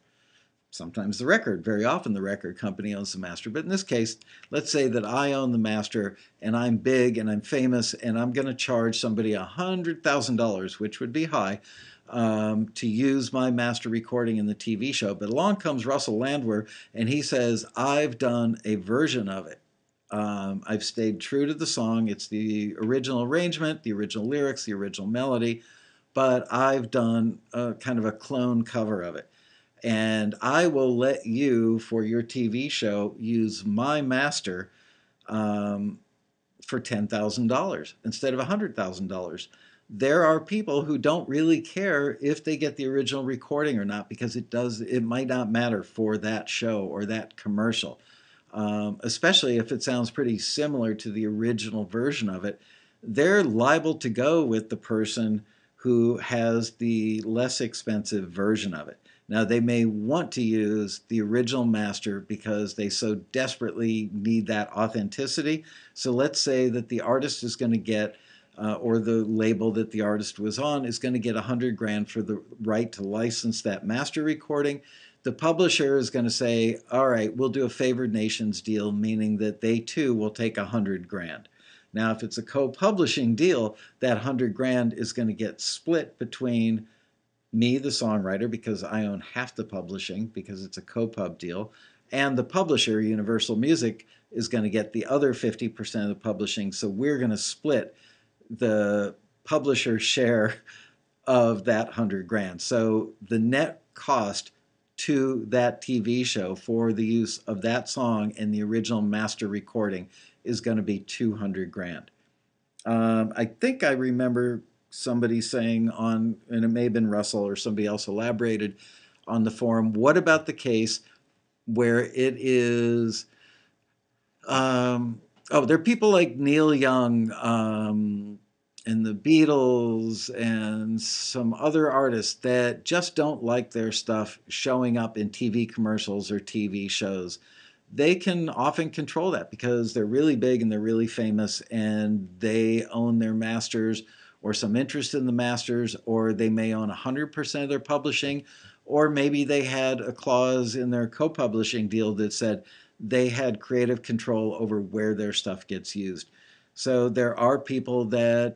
Sometimes the record, very often the record company owns the master, but in this case, let's say that I own the master and I'm big and I'm famous and I'm going to charge somebody $100,000, which would be high, to use my master recording in the TV show. But along comes Russell Landwehr and he says, I've done a version of it. I've stayed true to the song. It's the original arrangement, the original lyrics, the original melody, but I've done kind of a clone cover of it. And I will let you, for your TV show, use my master for $10,000 instead of $100,000. There are people who don't really care if they get the original recording or not because it might not matter for that show or that commercial. Especially if it sounds pretty similar to the original version of it, they're liable to go with the person who has the less expensive version of it. Now, they may want to use the original master because they so desperately need that authenticity. So let's say that the artist is going to get, or the label that the artist was on is going to get $100,000 for the right to license that master recording. The publisher is going to say, all right, we'll do a favored nations deal, meaning that they too will take $100,000. Now, if it's a co-publishing deal, that $100,000 is going to get split between me, the songwriter, because I own half the publishing because it's a co-pub deal, and the publisher, Universal Music, is going to get the other 50% of the publishing. So we're going to split the publisher share of that $100,000. So the net cost to that TV show for the use of that song and the original master recording is going to be $200,000. I think I remember somebody saying and it may have been Russell or somebody else elaborated on the forum, what about the case where it is, there are people like Neil Young and the Beatles and some other artists that just don't like their stuff showing up in TV commercials or TV shows. They can often control that because they're really big and they're really famous and they own their masters or some interest in the masters, or they may own 100% of their publishing, or maybe they had a clause in their co-publishing deal that said they had creative control over where their stuff gets used. So there are people that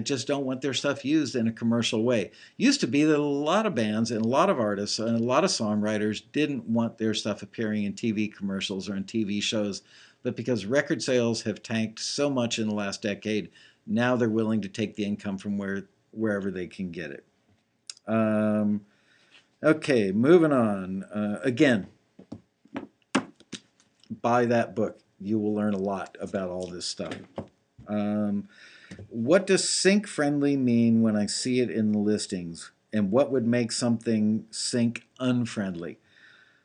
just don't want their stuff used in a commercial way. Used to be that a lot of bands and a lot of artists and a lot of songwriters didn't want their stuff appearing in TV commercials or in TV shows, but because record sales have tanked so much in the last decade, now they're willing to take the income from wherever they can get it. Okay, moving on. Again, buy that book. You will learn a lot about all this stuff. What does sync friendly mean when I see it in the listings? And what would make something sync unfriendly?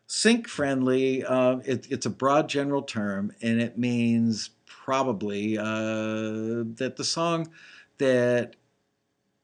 Sync friendly, it's a broad general term, and it means probably that the song, that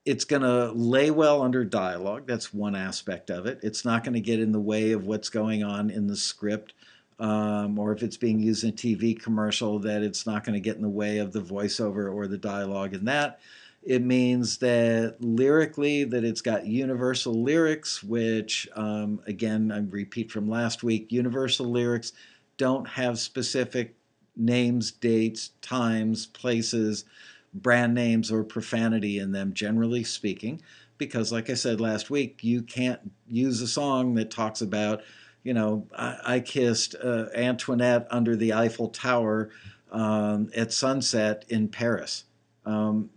it's going to lay well under dialogue. That's one aspect of it. It's not going to get in the way of what's going on in the script. Or if it's being used in a TV commercial, that it's not going to get in the way of the voiceover or the dialogue in that. It means that lyrically, that it's got universal lyrics, which, again, I repeat from last week, universal lyrics don't have specific names, dates, times, places, brand names, or profanity in them, generally speaking. Because, like I said last week, you can't use a song that talks about, I kissed Antoinette under the Eiffel Tower at sunset in Paris. Um,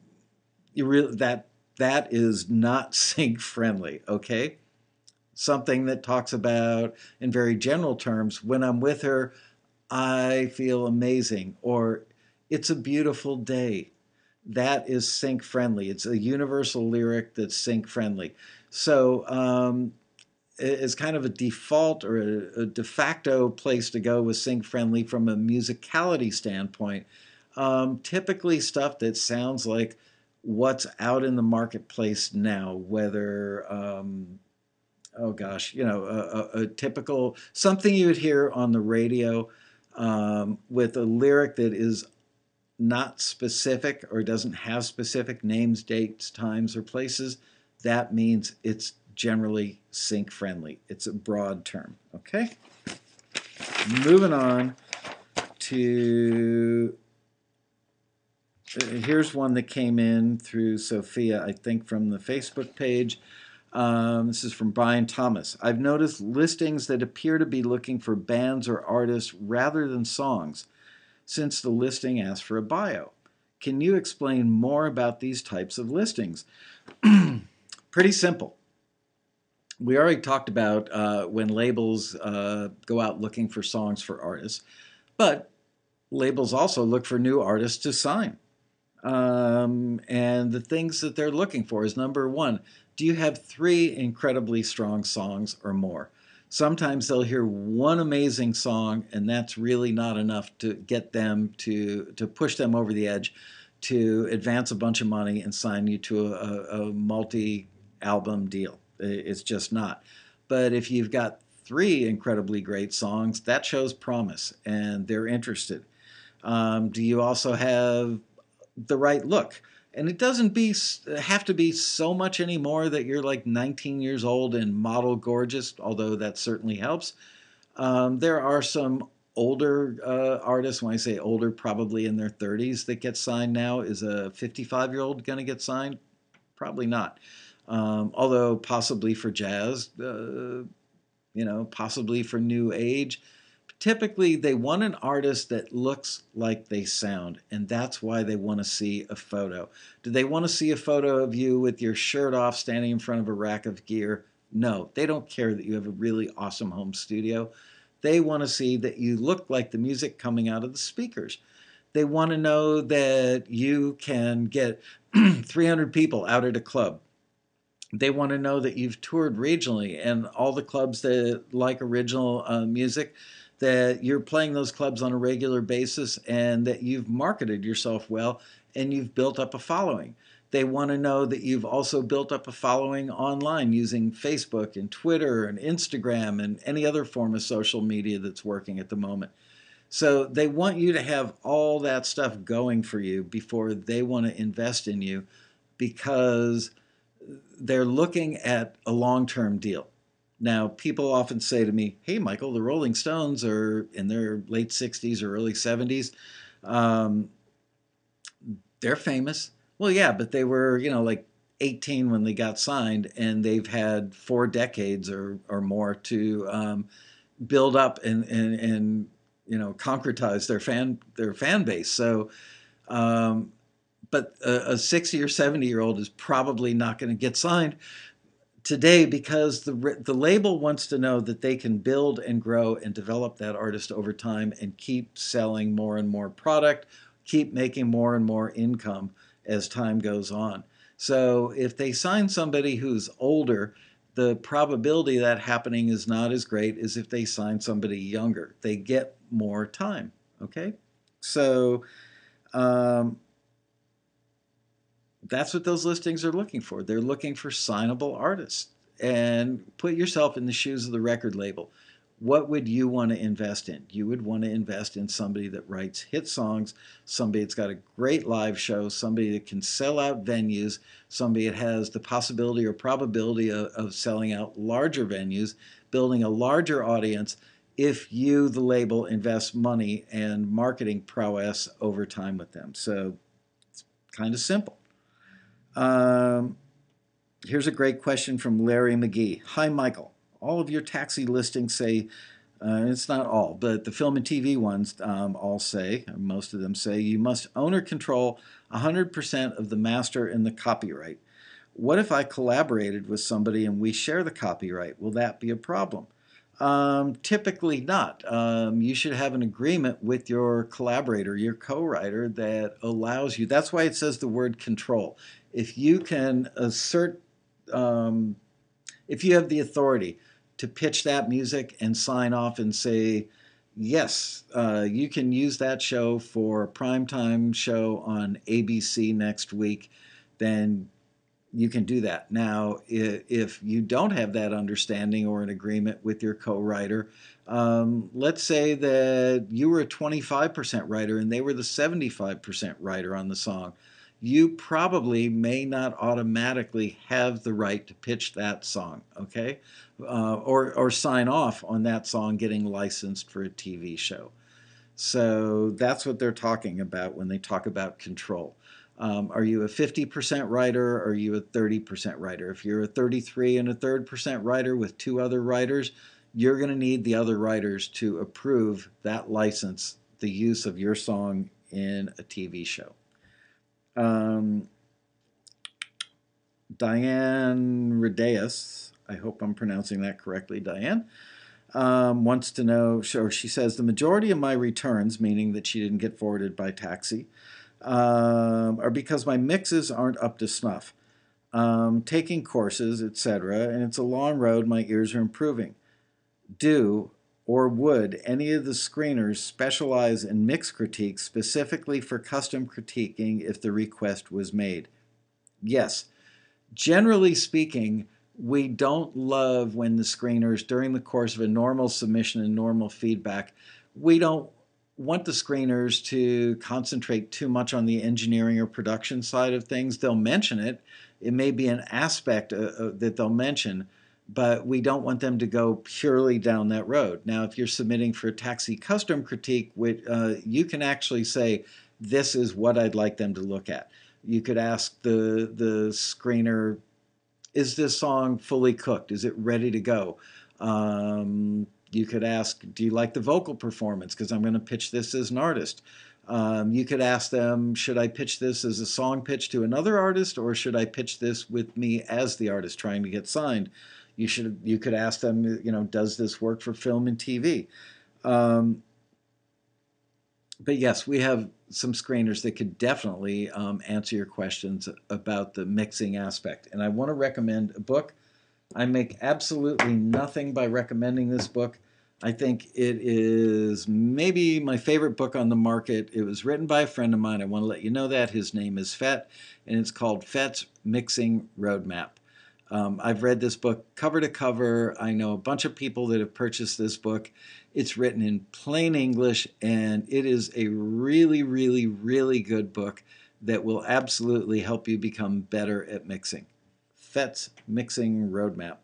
that is not sync friendly. Okay, something that talks about, in very general terms, when I'm with her, I feel amazing, or it's a beautiful day. That is sync friendly. It's a universal lyric that's sync friendly. So, it's kind of a default or a de facto place to go with sync friendly from a musicality standpoint. Typically, stuff that sounds like what's out in the marketplace now, whether oh gosh, a typical something you would hear on the radio with a lyric that is not specific or doesn't have specific names, dates, times, or places. That means it's generally sync friendly. It's a broad term. Okay. Moving on to here's one that came in through Sophia, I think, from the Facebook page. This is from Brian Thomas. I've noticed listings that appear to be looking for bands or artists rather than songs, since the listing asks for a bio. Can you explain more about these types of listings? Pretty simple. We already talked about when labels go out looking for songs for artists, but labels also look for new artists to sign. And the things that they're looking for is, number one, do you have 3 incredibly strong songs or more? Sometimes they'll hear one amazing song, and that's really not enough to get them to push them over the edge to advance a bunch of money and sign you to a multi-album deal. It's just not. But if you've got 3 incredibly great songs, that shows promise, and they're interested. Do you also have the right look? And it doesn't have to be so much anymore that you're like 19 years old and model gorgeous, although that certainly helps. There are some older artists, when I say older, probably in their 30s, that get signed now. Is a 55-year-old going to get signed? Probably not. Although possibly for jazz, possibly for new age. Typically, they want an artist that looks like they sound, and that's why they want to see a photo. Do they want to see a photo of you with your shirt off standing in front of a rack of gear? No, they don't care that you have a really awesome home studio. They want to see that you look like the music coming out of the speakers. They want to know that you can get 300 people out at a club. They want to know that you've toured regionally, and all the clubs that like original music, that you're playing those clubs on a regular basis, and that you've marketed yourself well and you've built up a following. They want to know that you've also built up a following online using Facebook and Twitter and Instagram and any other form of social media that's working at the moment. So they want you to have all that stuff going for you before they want to invest in you, because they're looking at a long-term deal. Now, people often say to me, hey, Michael, the Rolling Stones are in their late 60s or early 70s. They're famous. Well, yeah, but they were, like 18 when they got signed, and they've had 4 decades or more to build up and concretize their fan base. So, but a 60 or 70-year-old is probably not going to get signed today, because the label wants to know that they can build and grow and develop that artist over time and keep selling more and more product, keep making more and more income as time goes on. So if they sign somebody who's older, the probability of that happening is not as great as if they sign somebody younger. They get more time, okay? So that's what those listings are looking for. They're looking for signable artists. And put yourself in the shoes of the record label. What would you want to invest in? You would want to invest in somebody that writes hit songs, somebody that's got a great live show, somebody that can sell out venues, somebody that has the possibility or probability of selling out larger venues, building a larger audience if you, the label, invest money and marketing prowess over time with them. So it's kind of simple. Here's a great question from Larry McGee. Hi, Michael. All of your taxi listings say, it's not all, but the film and TV ones all say, or most of them say, you must own or control 100% of the master and the copyright. What if I collaborated with somebody and we share the copyright? Will that be a problem? Typically not. You should have an agreement with your collaborator, your co-writer, that allows you. That's why it says the word control. If you can assert, if you have the authority to pitch that music and sign off and say, yes, you can use that show for a primetime show on ABC next week, then you can do that. Now, if you don't have that understanding or an agreement with your co-writer, let's say that you were a 25% writer and they were the 75% writer on the song. You probably may not automatically have the right to pitch that song, okay? Or sign off on that song getting licensed for a TV show. So that's what they're talking about when they talk about control. Are you a 50% writer or are you a 30% writer? If you're a 33 and a third% writer with two other writers, you're going to need the other writers to approve that license, the use of your song in a TV show. Diane Redeus, I hope I'm pronouncing that correctly, Diane, wants to know, or she says, the majority of my returns, meaning that she didn't get forwarded by taxi, are because my mixes aren't up to snuff. Taking courses, etc., and it's a long road, my ears are improving. Do or would any of the screeners specialize in mix critique specifically for custom critiquing if the request was made? Yes. Generally speaking, we don't love when the screeners, during the course of a normal submission and normal feedback, we don't want the screeners to concentrate too much on the engineering or production side of things. They'll mention it. It may be an aspect that they'll mention, but we don't want them to go purely down that road. Now, if you're submitting for a taxi custom critique, you can actually say, this is what I'd like them to look at. You could ask the screener, is this song fully cooked? Is it ready to go? You could ask, do you like the vocal performance? Because I'm going to pitch this as an artist. You could ask them, should I pitch this as a song pitch to another artist, or should I pitch this with me as the artist trying to get signed? You could ask them, does this work for film and TV? But yes, we have some screeners that could definitely answer your questions about the mixing aspect. And I want to recommend a book. I make absolutely nothing by recommending this book. I think it is maybe my favorite book on the market. It was written by a friend of mine. I want to let you know that. His name is Fet, and it's called Fet's Mixing Roadmap. I've read this book cover to cover. I know a bunch of people that have purchased this book. It's written in plain English, and it is a really, really, really good book that will absolutely help you become better at mixing. Fet's Mixing Roadmap.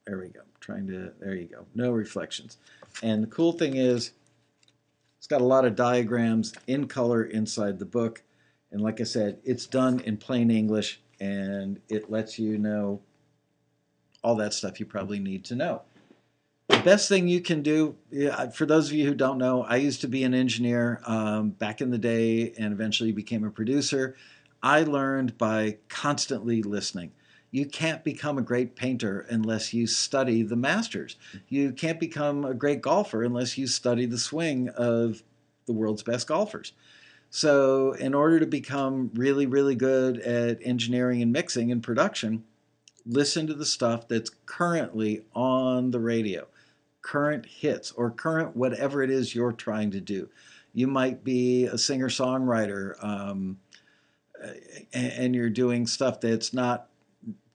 There we go. There you go. No reflections. And the cool thing is, it's got a lot of diagrams in color inside the book. And like I said, it's done in plain English, and it lets you know all that stuff you probably need to know. The best thing you can do, for those of you who don't know, I used to be an engineer back in the day and eventually became a producer. I learned by constantly listening. You can't become a great painter unless you study the masters. You can't become a great golfer unless you study the swing of the world's best golfers. So in order to become really, really good at engineering and mixing and production, listen to the stuff that's currently on the radio, current hits or current whatever it is you're trying to do. You might be a singer-songwriter and you're doing stuff that's not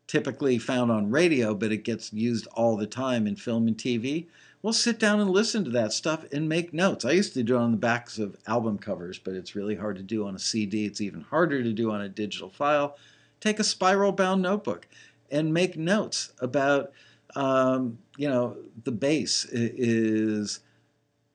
typically found on radio, but it gets used all the time in film and TV. Well, sit down and listen to that stuff and make notes. I used to do it on the backs of album covers, but it's really hard to do on a CD. It's even harder to do on a digital file. Take a spiral-bound notebook and make notes about The bass is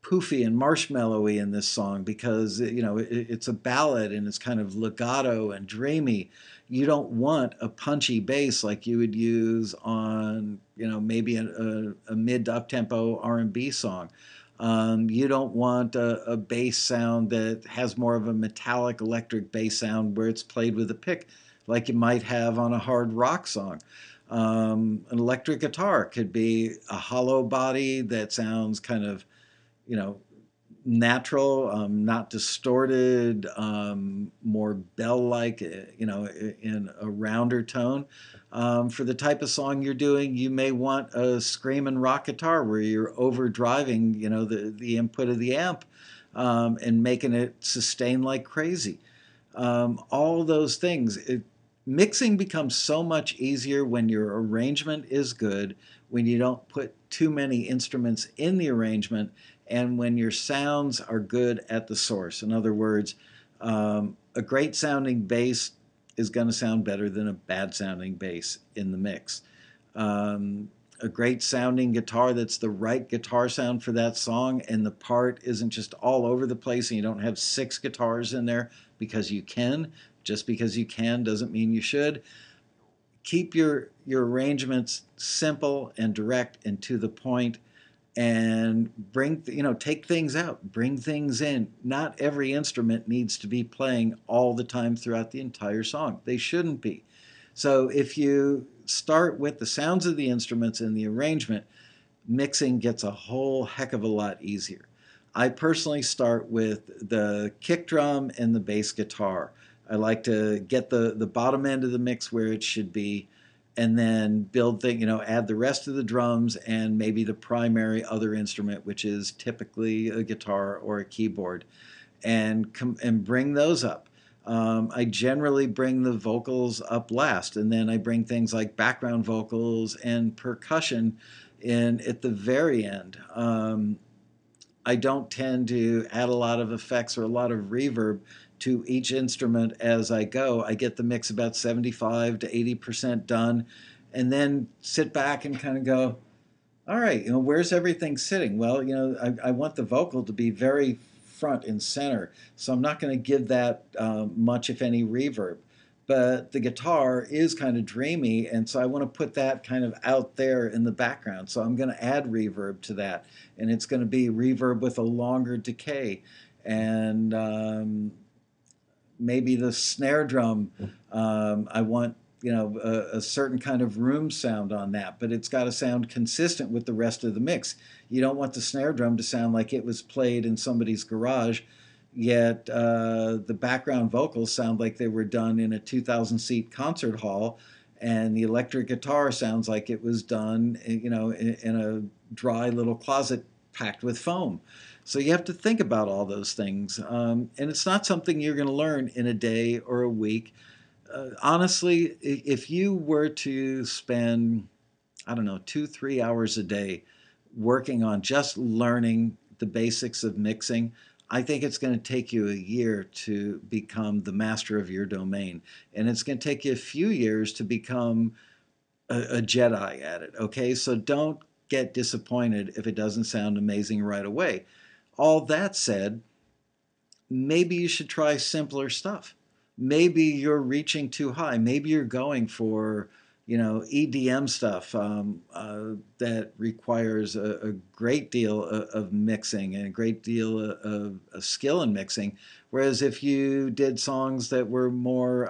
poofy and marshmallowy in this song because it's a ballad and it's kind of legato and dreamy. You don't want a punchy bass like you would use on maybe a mid to up tempo R&B song. You don't want a bass sound that has more of a metallic electric bass sound where it's played with a pick like you might have on a hard rock song. An electric guitar could be a hollow body that sounds kind of you know, natural, not distorted, more bell-like, in a rounder tone. For the type of song you're doing, you may want a screaming rock guitar where you're overdriving, the input of the amp and making it sustain like crazy. All those things. Mixing becomes so much easier when your arrangement is good, when you don't put too many instruments in the arrangement, and when your sounds are good at the source. In other words, a great sounding bass is going to sound better than a bad sounding bass in the mix. A great sounding guitar that's the right guitar sound for that song, and the part isn't just all over the place and you don't have 6 guitars in there because you can. Just because you can doesn't mean you should. Keep your arrangements simple and direct and to the point, and take things out, bring things in. Not every instrument needs to be playing all the time throughout the entire song. They shouldn't be. So if you start with the sounds of the instruments and the arrangement, mixing gets a whole heck of a lot easier. I personally start with the kick drum and the bass guitar. I like to get the bottom end of the mix where it should be, and then add the rest of the drums and maybe the primary other instrument, which is typically a guitar or a keyboard, and bring those up. I generally bring the vocals up last, and then I bring things like background vocals and percussion in at the very end. I don't tend to add a lot of effects or a lot of reverb to each instrument as I go. I get the mix about 75 to 80% done, and then sit back and kind of go, all right, where's everything sitting? Well, I want the vocal to be very front and center, so I'm not going to give that much, if any, reverb. But the guitar is kind of dreamy, and so I want to put that kind of out there in the background. So I'm going to add reverb to that, and it's going to be reverb with a longer decay. And maybe the snare drum, I want a certain kind of room sound on that, but it's got to sound consistent with the rest of the mix. You don't want the snare drum to sound like it was played in somebody's garage, yet the background vocals sound like they were done in a 2,000-seat concert hall, and the electric guitar sounds like it was done in a dry little closet packed with foam. So you have to think about all those things, and it's not something you're going to learn in a day or a week. Honestly, if you were to spend, I don't know, 2-3 hours a day working on just learning the basics of mixing, I think it's going to take you a year to become the master of your domain. And it's going to take you a few years to become a Jedi at it, okay? So don't get disappointed if it doesn't sound amazing right away. All that said, maybe you should try simpler stuff. Maybe you're reaching too high. Maybe you're going for, EDM stuff that requires a great deal of mixing and a great deal of skill in mixing. Whereas if you did songs that were more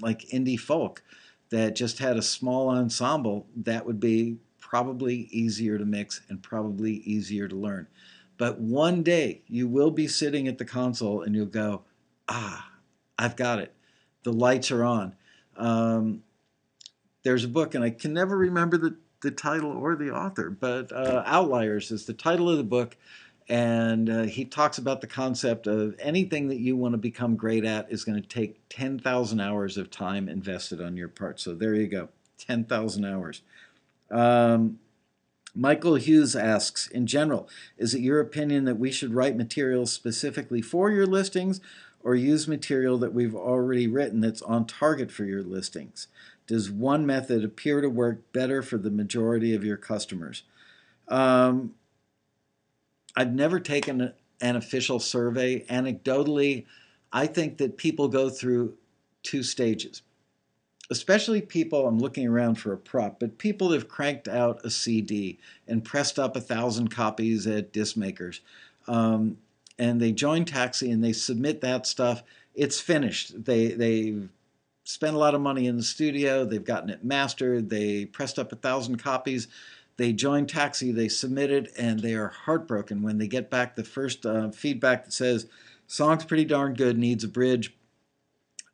like indie folk, that just had a small ensemble, that would be probably easier to mix and probably easier to learn. But one day you will be sitting at the console and you'll go, I've got it. The lights are on. There's a book, and I can never remember the title or the author, but Outliers is the title of the book. And he talks about the concept of anything that you want to become great at is going to take 10,000 hours of time invested on your part. So there you go, 10,000 hours. Michael Hughes asks, in general, is it your opinion that we should write material specifically for your listings or use material that we've already written that's on target for your listings? Does one method appear to work better for the majority of your customers? Um, I've never taken an official survey. Anecdotally, I think that people go through two stages, especially people, I'm looking around for a prop, but people that have cranked out a CD and pressed up 1,000 copies at disc makers. Um, and they join Taxi and they submit that stuff. It's finished. They've spent a lot of money in the studio. They've gotten it mastered. They pressed up 1,000 copies. They join Taxi. They submit it, and they are heartbroken when they get back the first feedback that says, "Song's pretty darn good. Needs a bridge.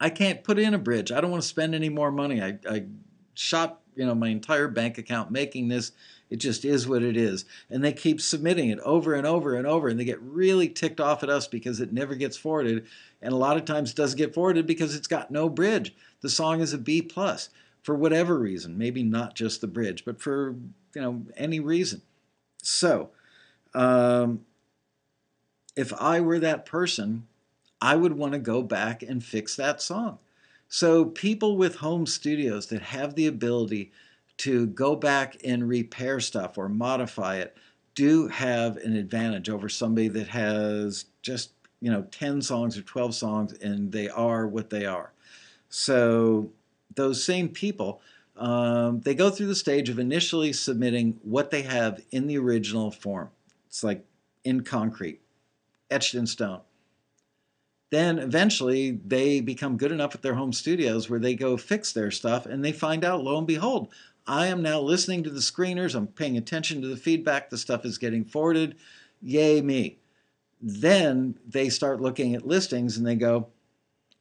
I can't put in a bridge. I don't want to spend any more money. I shot my entire bank account making this. It just is what it is." And they keep submitting it over and over and over, and they get really ticked off at us because it never gets forwarded. And a lot of times it doesn't get forwarded because it's got no bridge. The song is a B plus for whatever reason. Maybe not just the bridge, but for any reason. So um, if I were that person, I would want to go back and fix that song. So people with home studios that have the ability to go back and repair stuff or modify it do have an advantage over somebody that has just 10 songs or 12 songs and they are what they are. So those same people, they go through the stage of initially submitting what they have in the original form. It's like in concrete, etched in stone. Then eventually they become good enough at their home studios where they go fix their stuff and they find out, lo and behold, I am now listening to the screeners, I'm paying attention to the feedback, the stuff is getting forwarded, yay me. Then they start looking at listings and they go,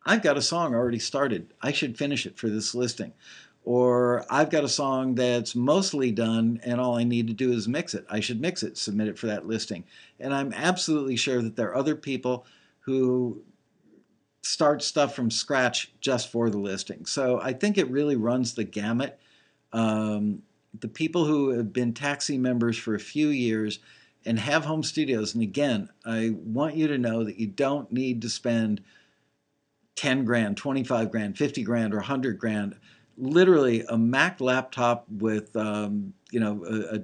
I've got a song already started, I should finish it for this listing. Or I've got a song that's mostly done and all I need to do is mix it. I should mix it, submit it for that listing. And I'm absolutely sure that there are other people who start stuff from scratch just for the listing. So I think it really runs the gamut. The people who have been Taxi members for a few years and have home studios, and again, I want you to know that you don't need to spend 10 grand, 25 grand, 50 grand, or 100 grand. Literally a Mac laptop with a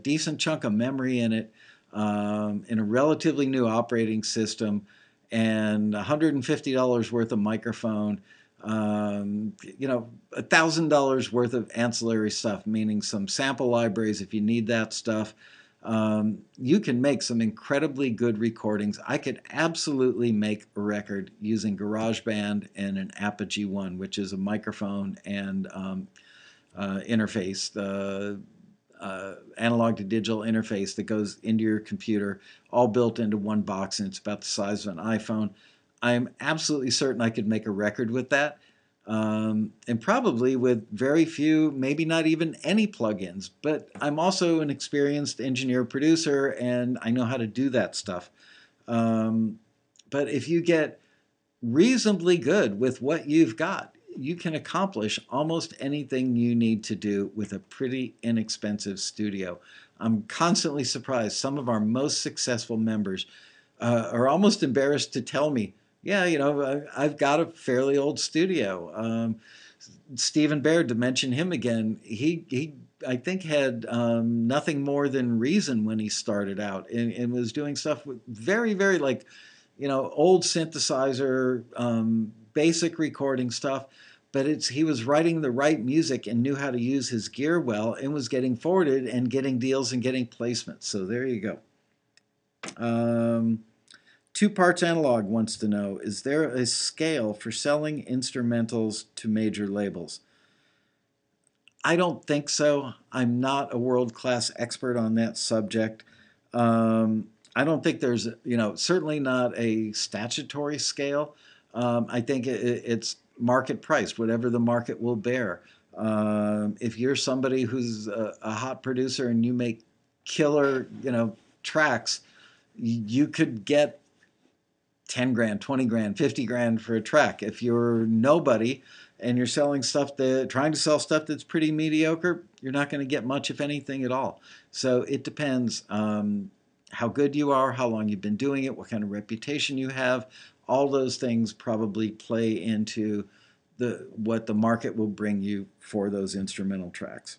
decent chunk of memory in it, in a relatively new operating system, and $150 worth of microphone, $1,000 worth of ancillary stuff, meaning some sample libraries if you need that stuff. You can make some incredibly good recordings. I could absolutely make a record using GarageBand and an Apogee One, which is a microphone and interface, the analog to digital interface that goes into your computer, all built into one box, and it's about the size of an iPhone. I'm absolutely certain I could make a record with that. And probably with very few, maybe not even any plugins. But I'm also an experienced engineer producer, and I know how to do that stuff. But if you get reasonably good with what you've got, you can accomplish almost anything you need to do with a pretty inexpensive studio. I'm constantly surprised. Some of our most successful members are almost embarrassed to tell me, yeah, I've got a fairly old studio. Stephen Baird, to mention him again, he I think had nothing more than Reason when he started out, and was doing stuff with very, very old synthesizer, basic recording stuff. But he was writing the right music and knew how to use his gear well, and was getting forwarded and getting deals and getting placements. So there you go. Two Parts Analog wants to know, is there a scale for selling instrumentals to major labels? I don't think so. I'm not a world-class expert on that subject. I don't think there's, certainly not a statutory scale. I think it's market priced, whatever the market will bear. If you're somebody who's a hot producer and you make killer, tracks, you could get 10 grand, 20 grand, 50 grand for a track. If you're nobody and you're selling stuff trying to sell stuff that's pretty mediocre, you're not going to get much, if anything, at all. So it depends how good you are, how long you've been doing it, what kind of reputation you have. All those things probably play into what the market will bring you for those instrumental tracks.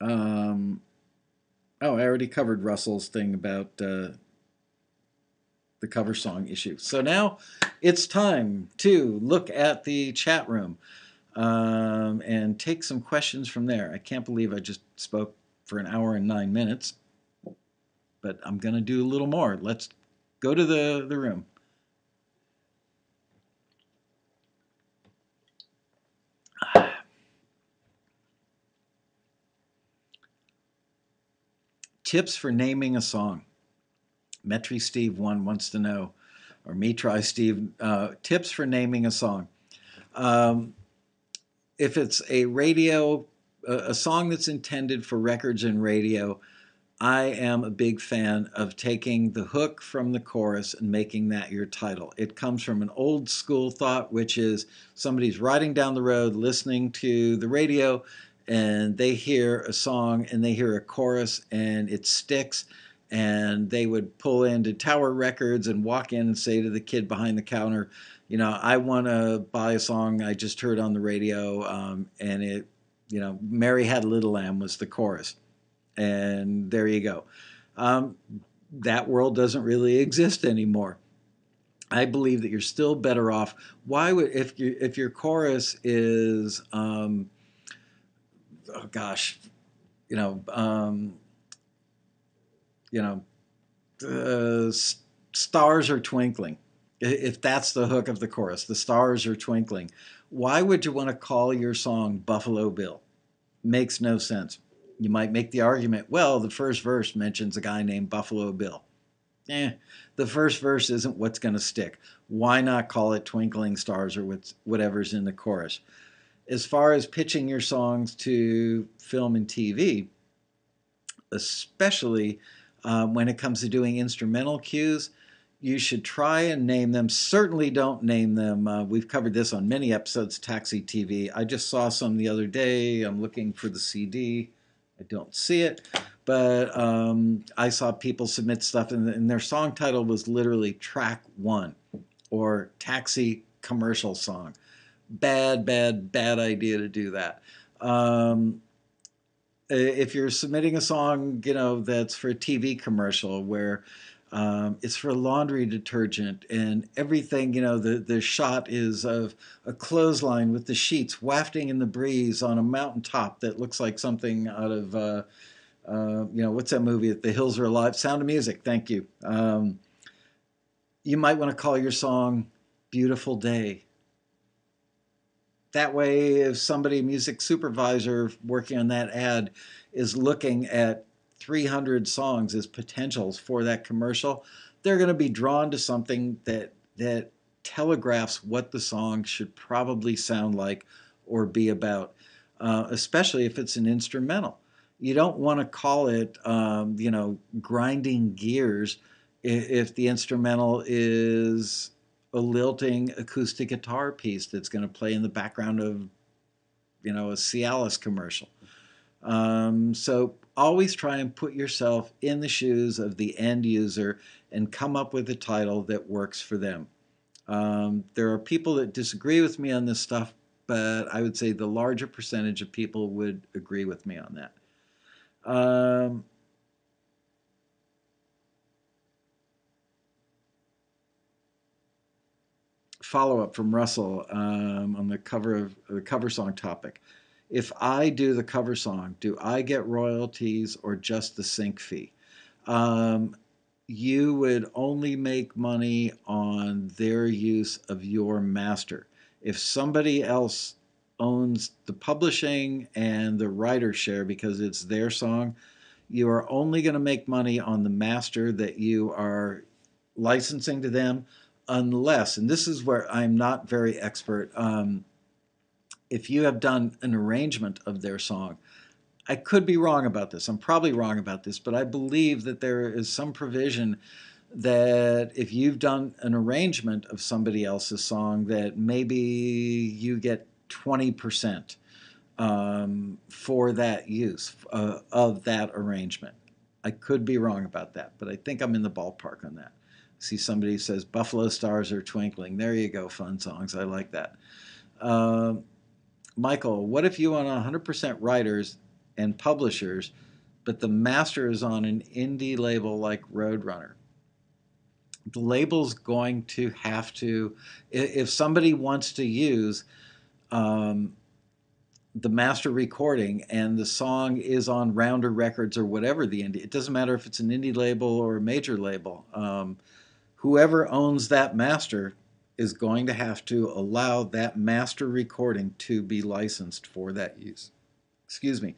Oh, I already covered Russell's thing about the cover song issue. So now it's time to look at the chat room and take some questions from there. I can't believe I just spoke for an hour and 9 minutes, but I'm going to do a little more. Let's go to the room. Tips for naming a song. Metri Steve 1 wants to know, or me try Steve, tips for naming a song. If it's a song that's intended for records and radio, I am a big fan of taking the hook from the chorus and making that your title. It comes from an old school thought, which is somebody's riding down the road listening to the radio and they hear a song and they hear a chorus and it sticks, and they would pull into Tower Records and walk in and say to the kid behind the counter, I want to buy a song I just heard on the radio, and it, Mary Had a Little Lamb was the chorus. And there you go. That world doesn't really exist anymore. I believe that you're still better off. Why would if your chorus is oh gosh, stars are twinkling. If that's the hook of the chorus, the stars are twinkling. Why would you want to call your song Buffalo Bill? Makes no sense. You might make the argument, well, the first verse mentions a guy named Buffalo Bill. The first verse isn't what's going to stick. Why not call it Twinkling Stars or whatever's in the chorus? As far as pitching your songs to film and TV, especially when it comes to doing instrumental cues, you should try and name them. Certainly don't name them. We've covered this on many episodes of Taxi TV. I just saw some the other day. I'm looking for the CD. I don't see it. But I saw people submit stuff, and their song title was literally Track 1 or Taxi Commercial Song. Bad idea to do that. If you're submitting a song, that's for a TV commercial where it's for laundry detergent and everything, the shot is of a clothesline with the sheets wafting in the breeze on a mountaintop that looks like something out of, what's that movie? The Hills Are Alive? Sound of Music. Thank you. You might want to call your song Beautiful Day. That way, if somebody, music supervisor working on that ad, is looking at 300 songs as potentials for that commercial, they're going to be drawn to something that telegraphs what the song should probably sound like or be about, especially if it's an instrumental. You don't want to call it, grinding gears if the instrumental is a lilting acoustic guitar piece that's going to play in the background of, a Cialis commercial. So always try and put yourself in the shoes of the end user and come up with a title that works for them. There are people that disagree with me on this stuff, but I would say the larger percentage of people would agree with me on that. Follow-up from Russell on the cover song topic. If I do the cover song, do I get royalties or just the sync fee? You would only make money on their use of your master. If somebody else owns the publishing and the writer share because it's their song, you are only going to make money on the master that you are licensing to them, unless, and this is where I'm not very expert, if you have done an arrangement of their song. I could be wrong about this. I'm probably wrong about this, but I believe that there is some provision that if you've done an arrangement of somebody else's song, that maybe you get 20% for that use of that arrangement. I could be wrong about that, but I think I'm in the ballpark on that. See, somebody says Buffalo Stars Are Twinkling. There you go, fun songs. I like that. Uh, Michael, what if you own 100% writers and publishers, but the master is on an indie label like Roadrunner? The label's going to have to, if somebody wants to use um, the master recording and the song is on Rounder Records or whatever the indie, it doesn't matter if it's an indie label or a major label. Whoever owns that master is going to have to allow that master recording to be licensed for that use. Excuse me.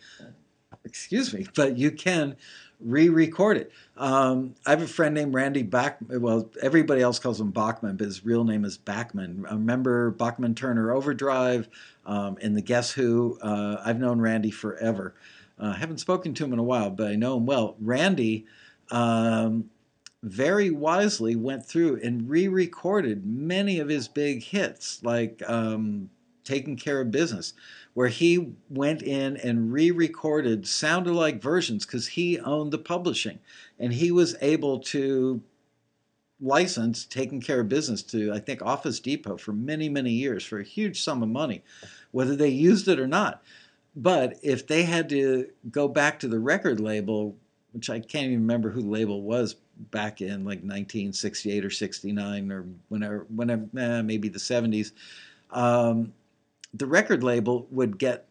Excuse me, but you can re-record it. I have a friend named Randy Bachman. Well, everybody else calls him Bachman, but his real name is Bachman. Remember Bachman Turner Overdrive and the Guess Who? I've known Randy forever. I haven't spoken to him in a while, but I know him well. Randy um, very wisely went through and re-recorded many of his big hits, like Taking Care of Business, where he went in and re-recorded sound-alike versions because he owned the publishing, and he was able to license Taking Care of Business to, I think, Office Depot for many, many years for a huge sum of money, whether they used it or not. But if they had to go back to the record label, which I can't even remember who the label was back in like 1968 or 69 or whenever maybe the 70s, um, the record label would get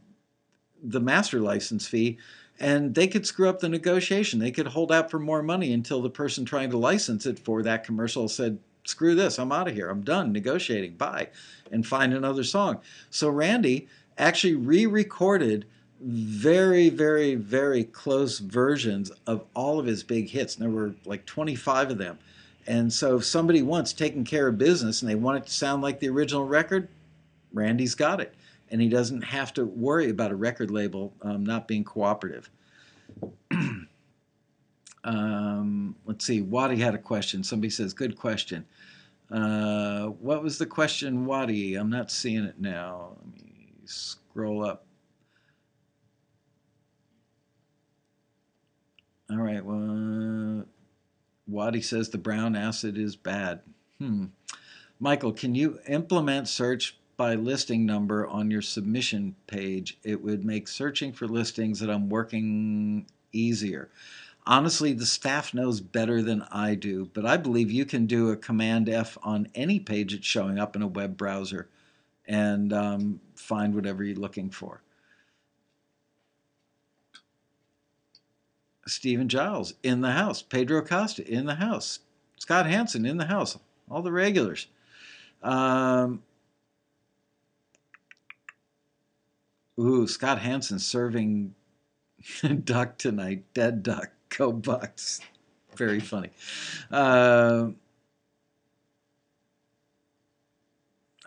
the master license fee and they could screw up the negotiation. They could hold out for more money until the person trying to license it for that commercial said, screw this, I'm out of here, I'm done negotiating, bye, and find another song. So Randy actually re-recorded very, very, very close versions of all of his big hits. And there were like 25 of them. And so if somebody wants Taking Care of Business and they want it to sound like the original record, Randy's got it. And he doesn't have to worry about a record label not being cooperative. Let's see. Waddy had a question. Somebody says, good question. What was the question, Waddy? I'm not seeing it now. Let me scroll up. All right. Well, Waddy says the brown acid is bad. Michael, can you implement search by listing number on your submission page? It would make searching for listings that I'm working easier. Honestly, the staff knows better than I do, but I believe you can do a Command F on any page that's showing up in a web browser and find whatever you're looking for. Stephen Giles in the house. Pedro Costa in the house. Scott Hansen in the house. All the regulars. Scott Hansen serving duck tonight. Dead duck. Go Bucks. Very funny. I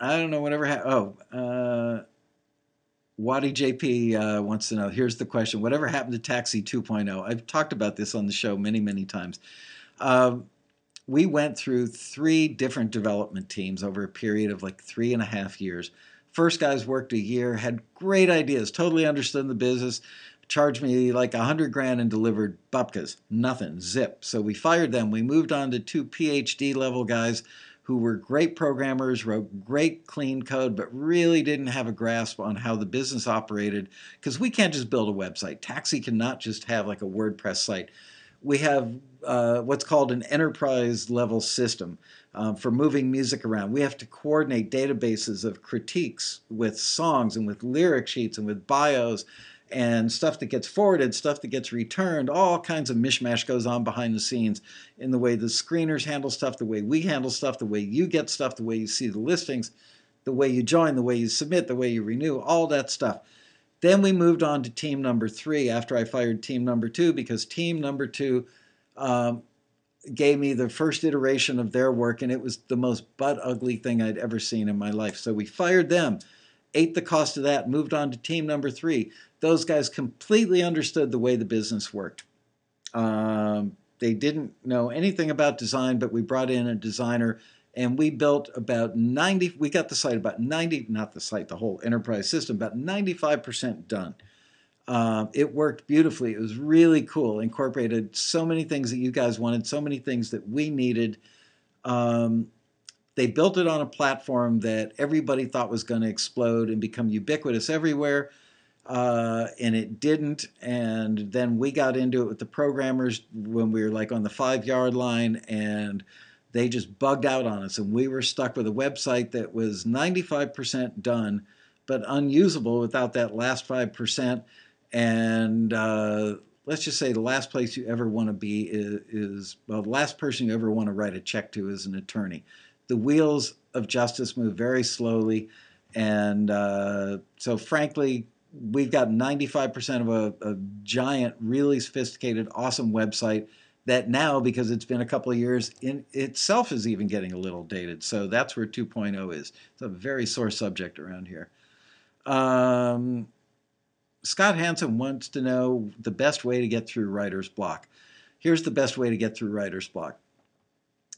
don't know whatever happened. Waddy JP wants to know, here's the question. Whatever happened to Taxi 2.0? I've talked about this on the show many, many times. We went through 3 different development teams over a period of like 3.5 years. First guys worked a year, had great ideas, totally understood the business, charged me like $100,000 and delivered bupkas. Nothing, zip. So we fired them. We moved on to 2 PhD level guys who were great programmers, wrote great clean code, but really didn't have a grasp on how the business operated, because we can't just build a website. Taxi cannot just have like a WordPress site. We have what's called an enterprise level system for moving music around. We have to coordinate databases of critiques with songs and with lyric sheets and with bios and stuff that gets forwarded, stuff that gets returned. All kinds of mishmash goes on behind the scenes in the way the screeners handle stuff, the way we handle stuff, the way you get stuff, the way you see the listings, the way you join, the way you submit, the way you renew, all that stuff. Then we moved on to team number 3 after I fired team number 2, because team number 2 gave me the first iteration of their work, and it was the most butt ugly thing I'd ever seen in my life. So we fired them, ate the cost of that, moved on to team number 3. Those guys completely understood the way the business worked. They didn't know anything about design, but we brought in a designer and we built about 90, we got the site about 90, not the site, the whole enterprise system, about 95% done. It worked beautifully. It was really cool. Incorporated so many things that you guys wanted, so many things that we needed. They built it on a platform that everybody thought was going to explode and become ubiquitous everywhere, and it didn't. And then we got into it with the programmers when we were like on the 5-yard line, and they just bugged out on us, and we were stuck with a website that was 95% done, but unusable without that last 5%. And let's just say the last place you ever want to be is, well, the last person you ever want to write a check to is an attorney. The wheels of justice move very slowly, and so frankly, we've got 95% of a giant, really sophisticated, awesome website that now, because it's been a couple of years, in itself is even getting a little dated. So that's where 2.0 is. It's a very sore subject around here. Scott Hansen wants to know the best way to get through writer's block. Here's the best way to get through writer's block,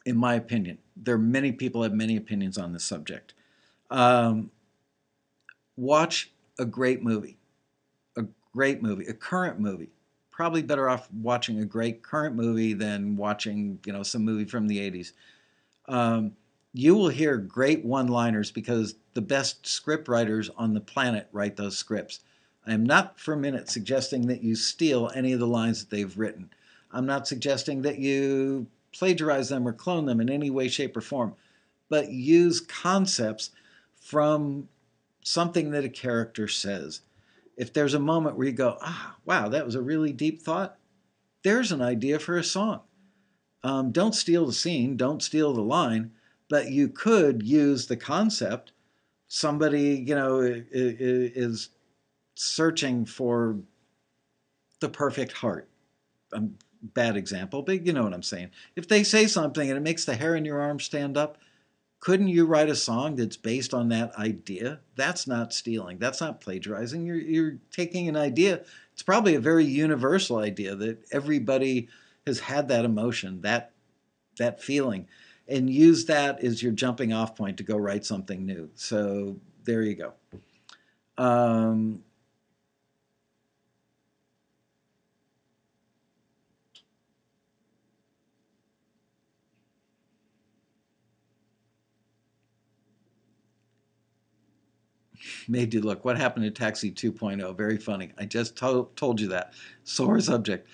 in my opinion. There are many people have many opinions on this subject. Watch a great movie, a current movie. Probably better off watching a great current movie than watching, some movie from the 80s. You will hear great one-liners because the best script writers on the planet write those scripts. I am not for a minute suggesting that you steal any of the lines that they've written. I'm not suggesting that you plagiarize them or clone them in any way, shape, or form, but use concepts from something that a character says. If there's a moment where you go, wow, that was a really deep thought, there's an idea for a song. Don't steal the scene, don't steal the line, but you could use the concept. Somebody, is searching for the perfect heart. Bad example, but you know what I'm saying. If they say something and it makes the hair in your arm stand up, couldn't you write a song that's based on that idea? That's not stealing. That's not plagiarizing. You're taking an idea. It's probably a very universal idea that everybody has had that emotion, that feeling, and use that as your jumping off point to go write something new. So there you go. Made you look. What happened to Taxi 2.0? Very funny. I just told you that. Sore subject.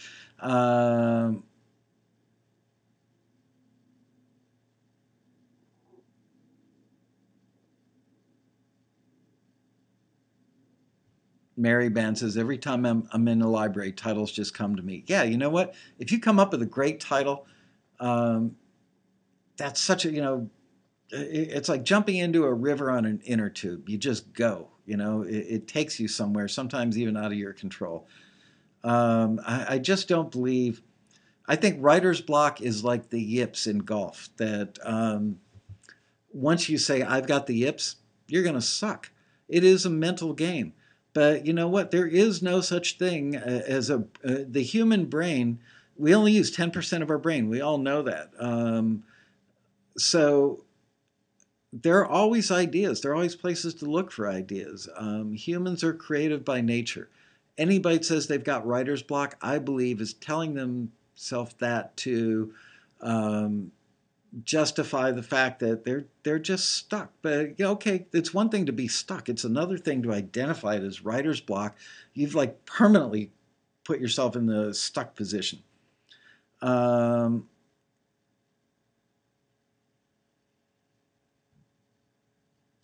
Mary Ban says, every time I'm in the library, titles just come to me. Yeah, you know what? If you come up with a great title, that's such a, it's like jumping into a river on an inner tube. You just go, it takes you somewhere, sometimes even out of your control. I just don't believe, I think writer's block is like the yips in golf, that once you say, I've got the yips, you're going to suck. It is a mental game. But you know what? There is no such thing as the human brain. We only use 10% of our brain. We all know that. So there are always ideas. There are always places to look for ideas. Humans are creative by nature. Anybody that says they've got writer's block, I believe, is telling themselves that to justify the fact that they're just stuck. But okay, it's one thing to be stuck. It's another thing to identify it as writer's block. You've like permanently put yourself in the stuck position.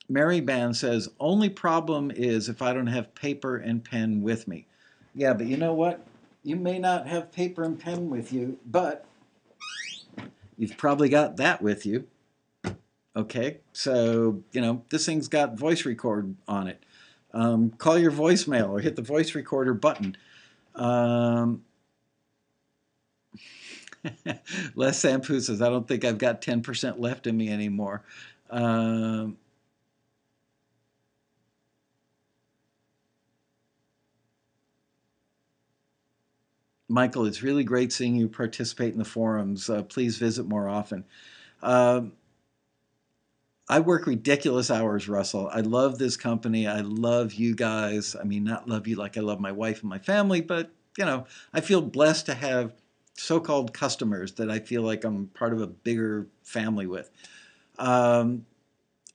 Mary Ban says, only problem is if I don't have paper and pen with me. Yeah, but you know what? You may not have paper and pen with you, but you've probably got that with you. Okay, so, this thing's got voice record on it. Call your voicemail or hit the voice recorder button. Les Sampu says, I don't think I've got 10% left in me anymore. Michael, it's really great seeing you participate in the forums. Please visit more often. I work ridiculous hours, Russell. I love this company. I love you guys. I mean, not love you like I love my wife and my family, but, I feel blessed to have so-called customers that I feel like I'm part of a bigger family with. Um,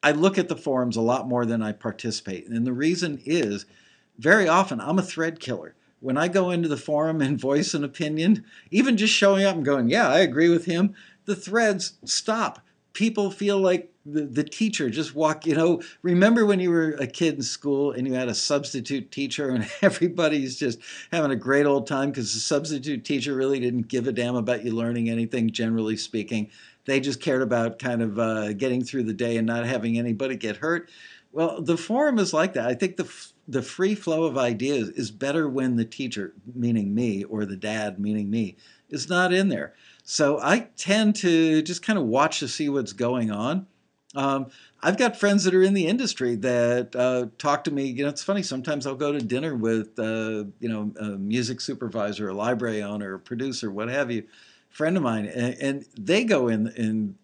I look at the forums a lot more than I participate. And the reason is very often I'm a thread killer. When I go into the forum and voice an opinion, even just showing up and going, yeah, I agree with him, the threads stop. People feel like the teacher just walk, remember when you were a kid in school and you had a substitute teacher and everybody's just having a great old time because the substitute teacher really didn't give a damn about you learning anything, generally speaking. They just cared about kind of getting through the day and not having anybody get hurt. Well, the forum is like that. I think the free flow of ideas is better when the teacher, meaning me, or the dad, meaning me, is not in there. So I tend to just kind of watch to see what's going on. Um, I've got friends that are in the industry that talk to me. It's funny. Sometimes I'll go to dinner with, a music supervisor, a library owner, a producer, what have you, friend of mine, and they go in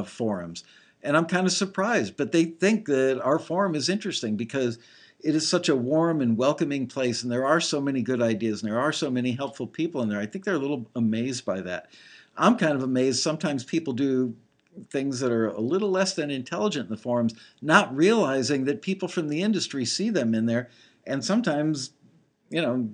forums, and I'm kind of surprised. But they think that our forum is interesting because it is such a warm and welcoming place, and there are so many good ideas, and there are so many helpful people in there. I think they're a little amazed by that. I'm kind of amazed. Sometimes people do things that are a little less than intelligent in the forums, not realizing that people from the industry see them in there, and sometimes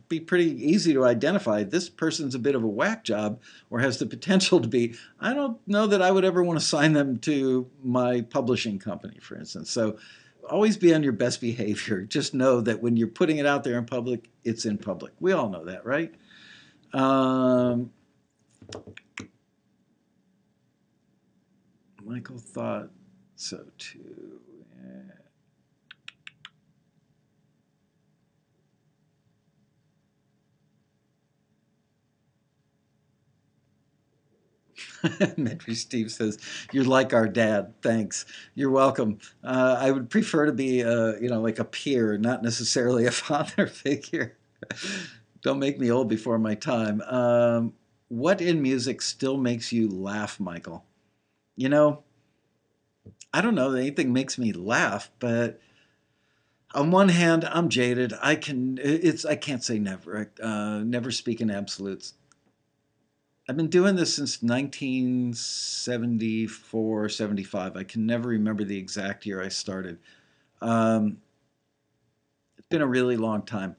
be pretty easy to identify. This person's a bit of a whack job or has the potential to be. I don't know that I would ever want to sign them to my publishing company, for instance. So always be on your best behavior. Just know that when you're putting it out there in public, it's in public. We all know that, right? Michael thought so too. Yeah. Medry Steve says, "You're like our dad. Thanks. You're welcome. I would prefer to be, like a peer, not necessarily a father figure. Don't make me old before my time." What in music still makes you laugh, Michael? You know, I don't know that anything makes me laugh, but on one hand, I'm jaded. I can't say never. Never speak in absolutes. I've been doing this since 1974, 75. I can never remember the exact year I started. Um, it's been a really long time.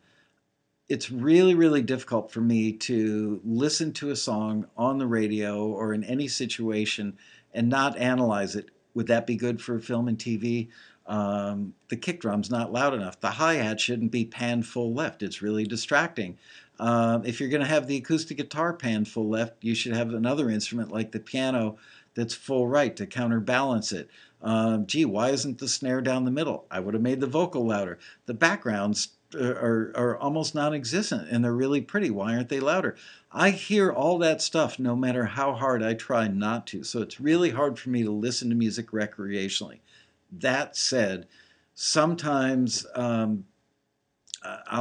It's really, really difficult for me to listen to a song on the radio or in any situation and not analyze it. Would that be good for film and TV? The kick drum's not loud enough. The hi-hat shouldn't be panned full left. It's really distracting. If you're going to have the acoustic guitar panned full left, you should have another instrument like the piano that's full right to counterbalance it. Gee, why isn't the snare down the middle? I would have made the vocal louder. The backgrounds are almost non-existent and they're really pretty. Why aren't they louder? I hear all that stuff no matter how hard I try not to. So it's really hard for me to listen to music recreationally. That said, sometimes I'll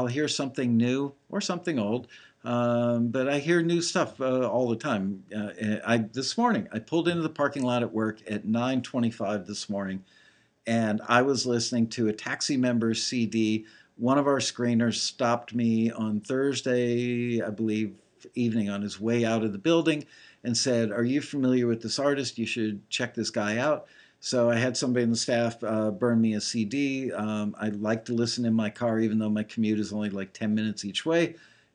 hear something new or something old, but I hear new stuff all the time. This morning I pulled into the parking lot at work at 9:25 this morning, and I was listening to a Taxi Members CD. One of our screeners stopped me on Thursday, I believe, evening on his way out of the building and said, "Are you familiar with this artist? You should check this guy out." So I had somebody in the staff burn me a CD. I like to listen in my car, even though my commute is only like 10 minutes each way.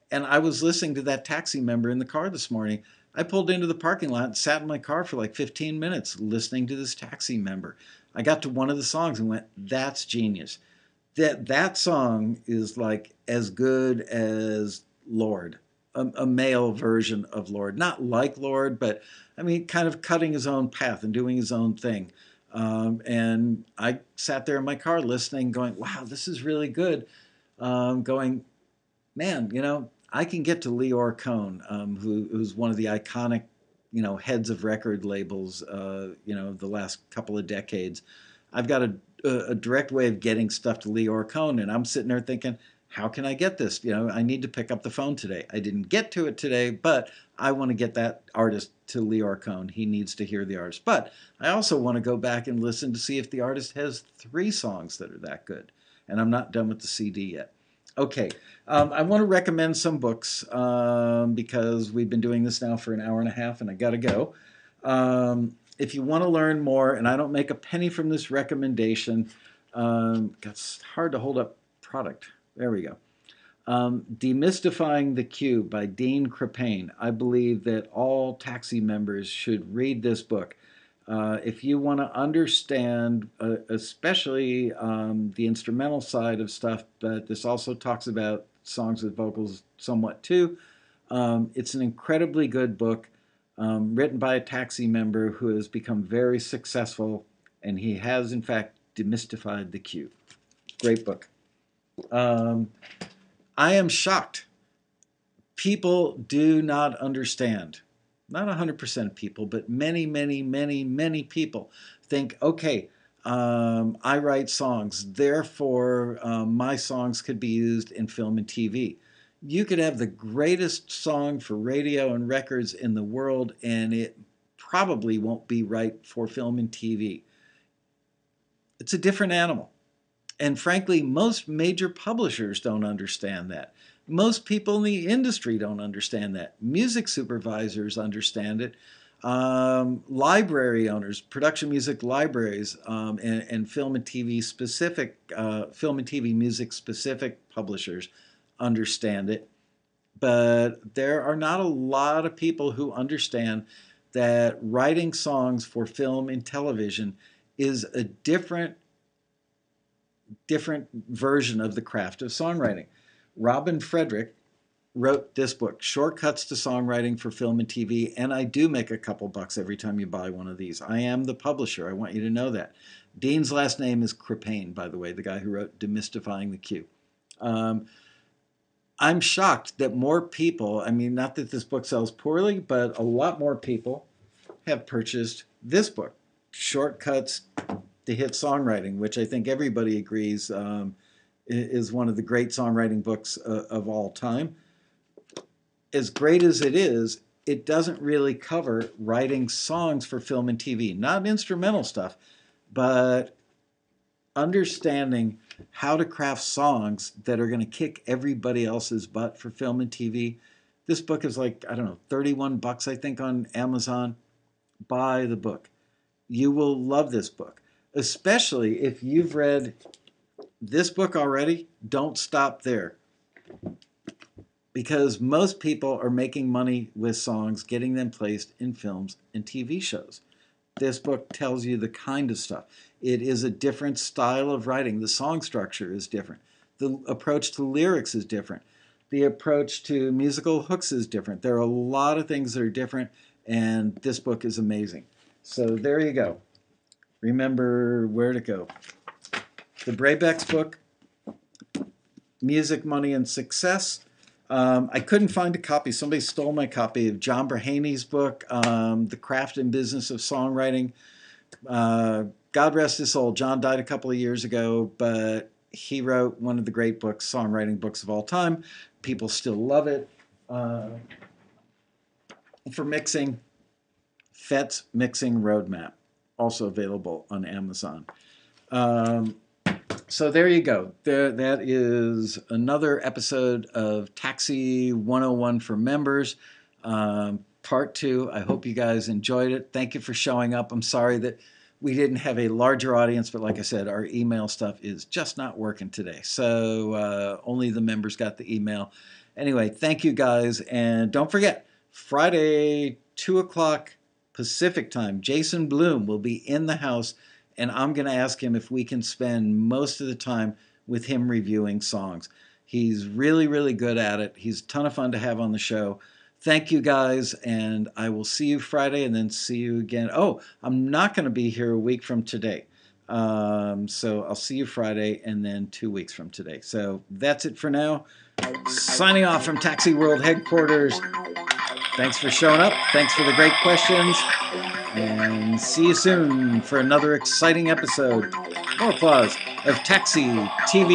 And I was listening to that Taxi Member in the car this morning. I pulled into the parking lot and sat in my car for like 15 minutes listening to this Taxi Member. I got to one of the songs and went, "That's genius." That song is like as good as Lord, a male version of Lord. Not like Lord, but I mean, kind of cutting his own path and doing his own thing. And I sat there in my car listening, going, "Wow, this is really good." Going, "Man, I can get to Leor Cohn, who's one of the iconic, heads of record labels, the last couple of decades. I've got a direct way of getting stuff to Leor Cohn, and I'm sitting there thinking, how can I get this? I need to pick up the phone today. I didn't get to it today, but I want to get that artist to Leor Cohn. He needs to hear the artist. But I also want to go back and listen to see if the artist has 3 songs that are that good. And I'm not done with the CD yet. Okay, I want to recommend some books because we've been doing this now for an hour and a half and I got to go. if you want to learn more, and I don't make a penny from this recommendation, it's hard to hold up product. There we go. Demystifying the Cube by Dean Krippain. I believe that all Taxi members should read this book. If you want to understand, especially the instrumental side of stuff, but this also talks about songs with vocals somewhat too. It's an incredibly good book written by a Taxi member who has become very successful, and he has, in fact, demystified the cube. Great book. I am shocked. People do not understand. Not 100% of people, but many, many, many, many people think, okay, I write songs, therefore my songs could be used in film and TV. You could have the greatest song for radio and records in the world, and it probably won't be right for film and TV. It's a different animal. And frankly, most major publishers don't understand that. Most people in the industry don't understand that. Music supervisors understand it. Library owners, production music libraries, and film and TV specific, film and TV music specific publishers understand it. But there are not a lot of people who understand that writing songs for film and television is a different version of the craft of songwriting. Robin Frederick wrote this book, Shortcuts to Songwriting for Film and TV, and I do make a couple bucks every time you buy one of these. I am the publisher. I want you to know that. Dean's last name is Krippain, by the way, the guy who wrote Demystifying the Cube. I'm shocked that more people, I mean, not that this book sells poorly, but a lot more people have purchased this book, Shortcuts to Hit Songwriting, which I think everybody agrees is one of the great songwriting books of all time. As great as it doesn't really cover writing songs for film and TV. Not instrumental stuff, but understanding how to craft songs that are going to kick everybody else's butt for film and TV. This book is like, I don't know, 31 bucks, I think, on Amazon. Buy the book. You will love this book, especially if you've read this book already. Don't stop there, because most people are making money with songs, getting them placed in films and TV shows. This book tells you the kind of stuff. It is a different style of writing. The song structure is different. The approach to lyrics is different. The approach to musical hooks is different. There are a lot of things that are different, and this book is amazing. So there you go. Remember where to go. The Brabeck's book, Music, Money, and Success. I couldn't find a copy. Somebody stole my copy of John Brahaney's book, The Craft and Business of Songwriting. God rest his soul. John died a couple of years ago, but he wrote one of the great books, songwriting books of all time. People still love it. For mixing, Fett's Mixing Roadmap, also available on Amazon. So there you go. That is another episode of Taxi 101 for members, part 2. I hope you guys enjoyed it. Thank you for showing up. I'm sorry that we didn't have a larger audience, but like I said, our email stuff is just not working today. So only the members got the email. Anyway, thank you guys. And don't forget, Friday, 2 o'clock Pacific time, Jason Bloom will be in the house, and I'm going to ask him if we can spend most of the time with him reviewing songs. He's really, really good at it. He's a ton of fun to have on the show. Thank you, guys, and I will see you Friday and then see you again. Oh, I'm not going to be here a week from today. So I'll see you Friday and then 2 weeks from today. So that's it for now. Signing off from Taxi World Headquarters. Thanks for showing up. Thanks for the great questions. And see you soon for another exciting episode. More applause of Taxi TV.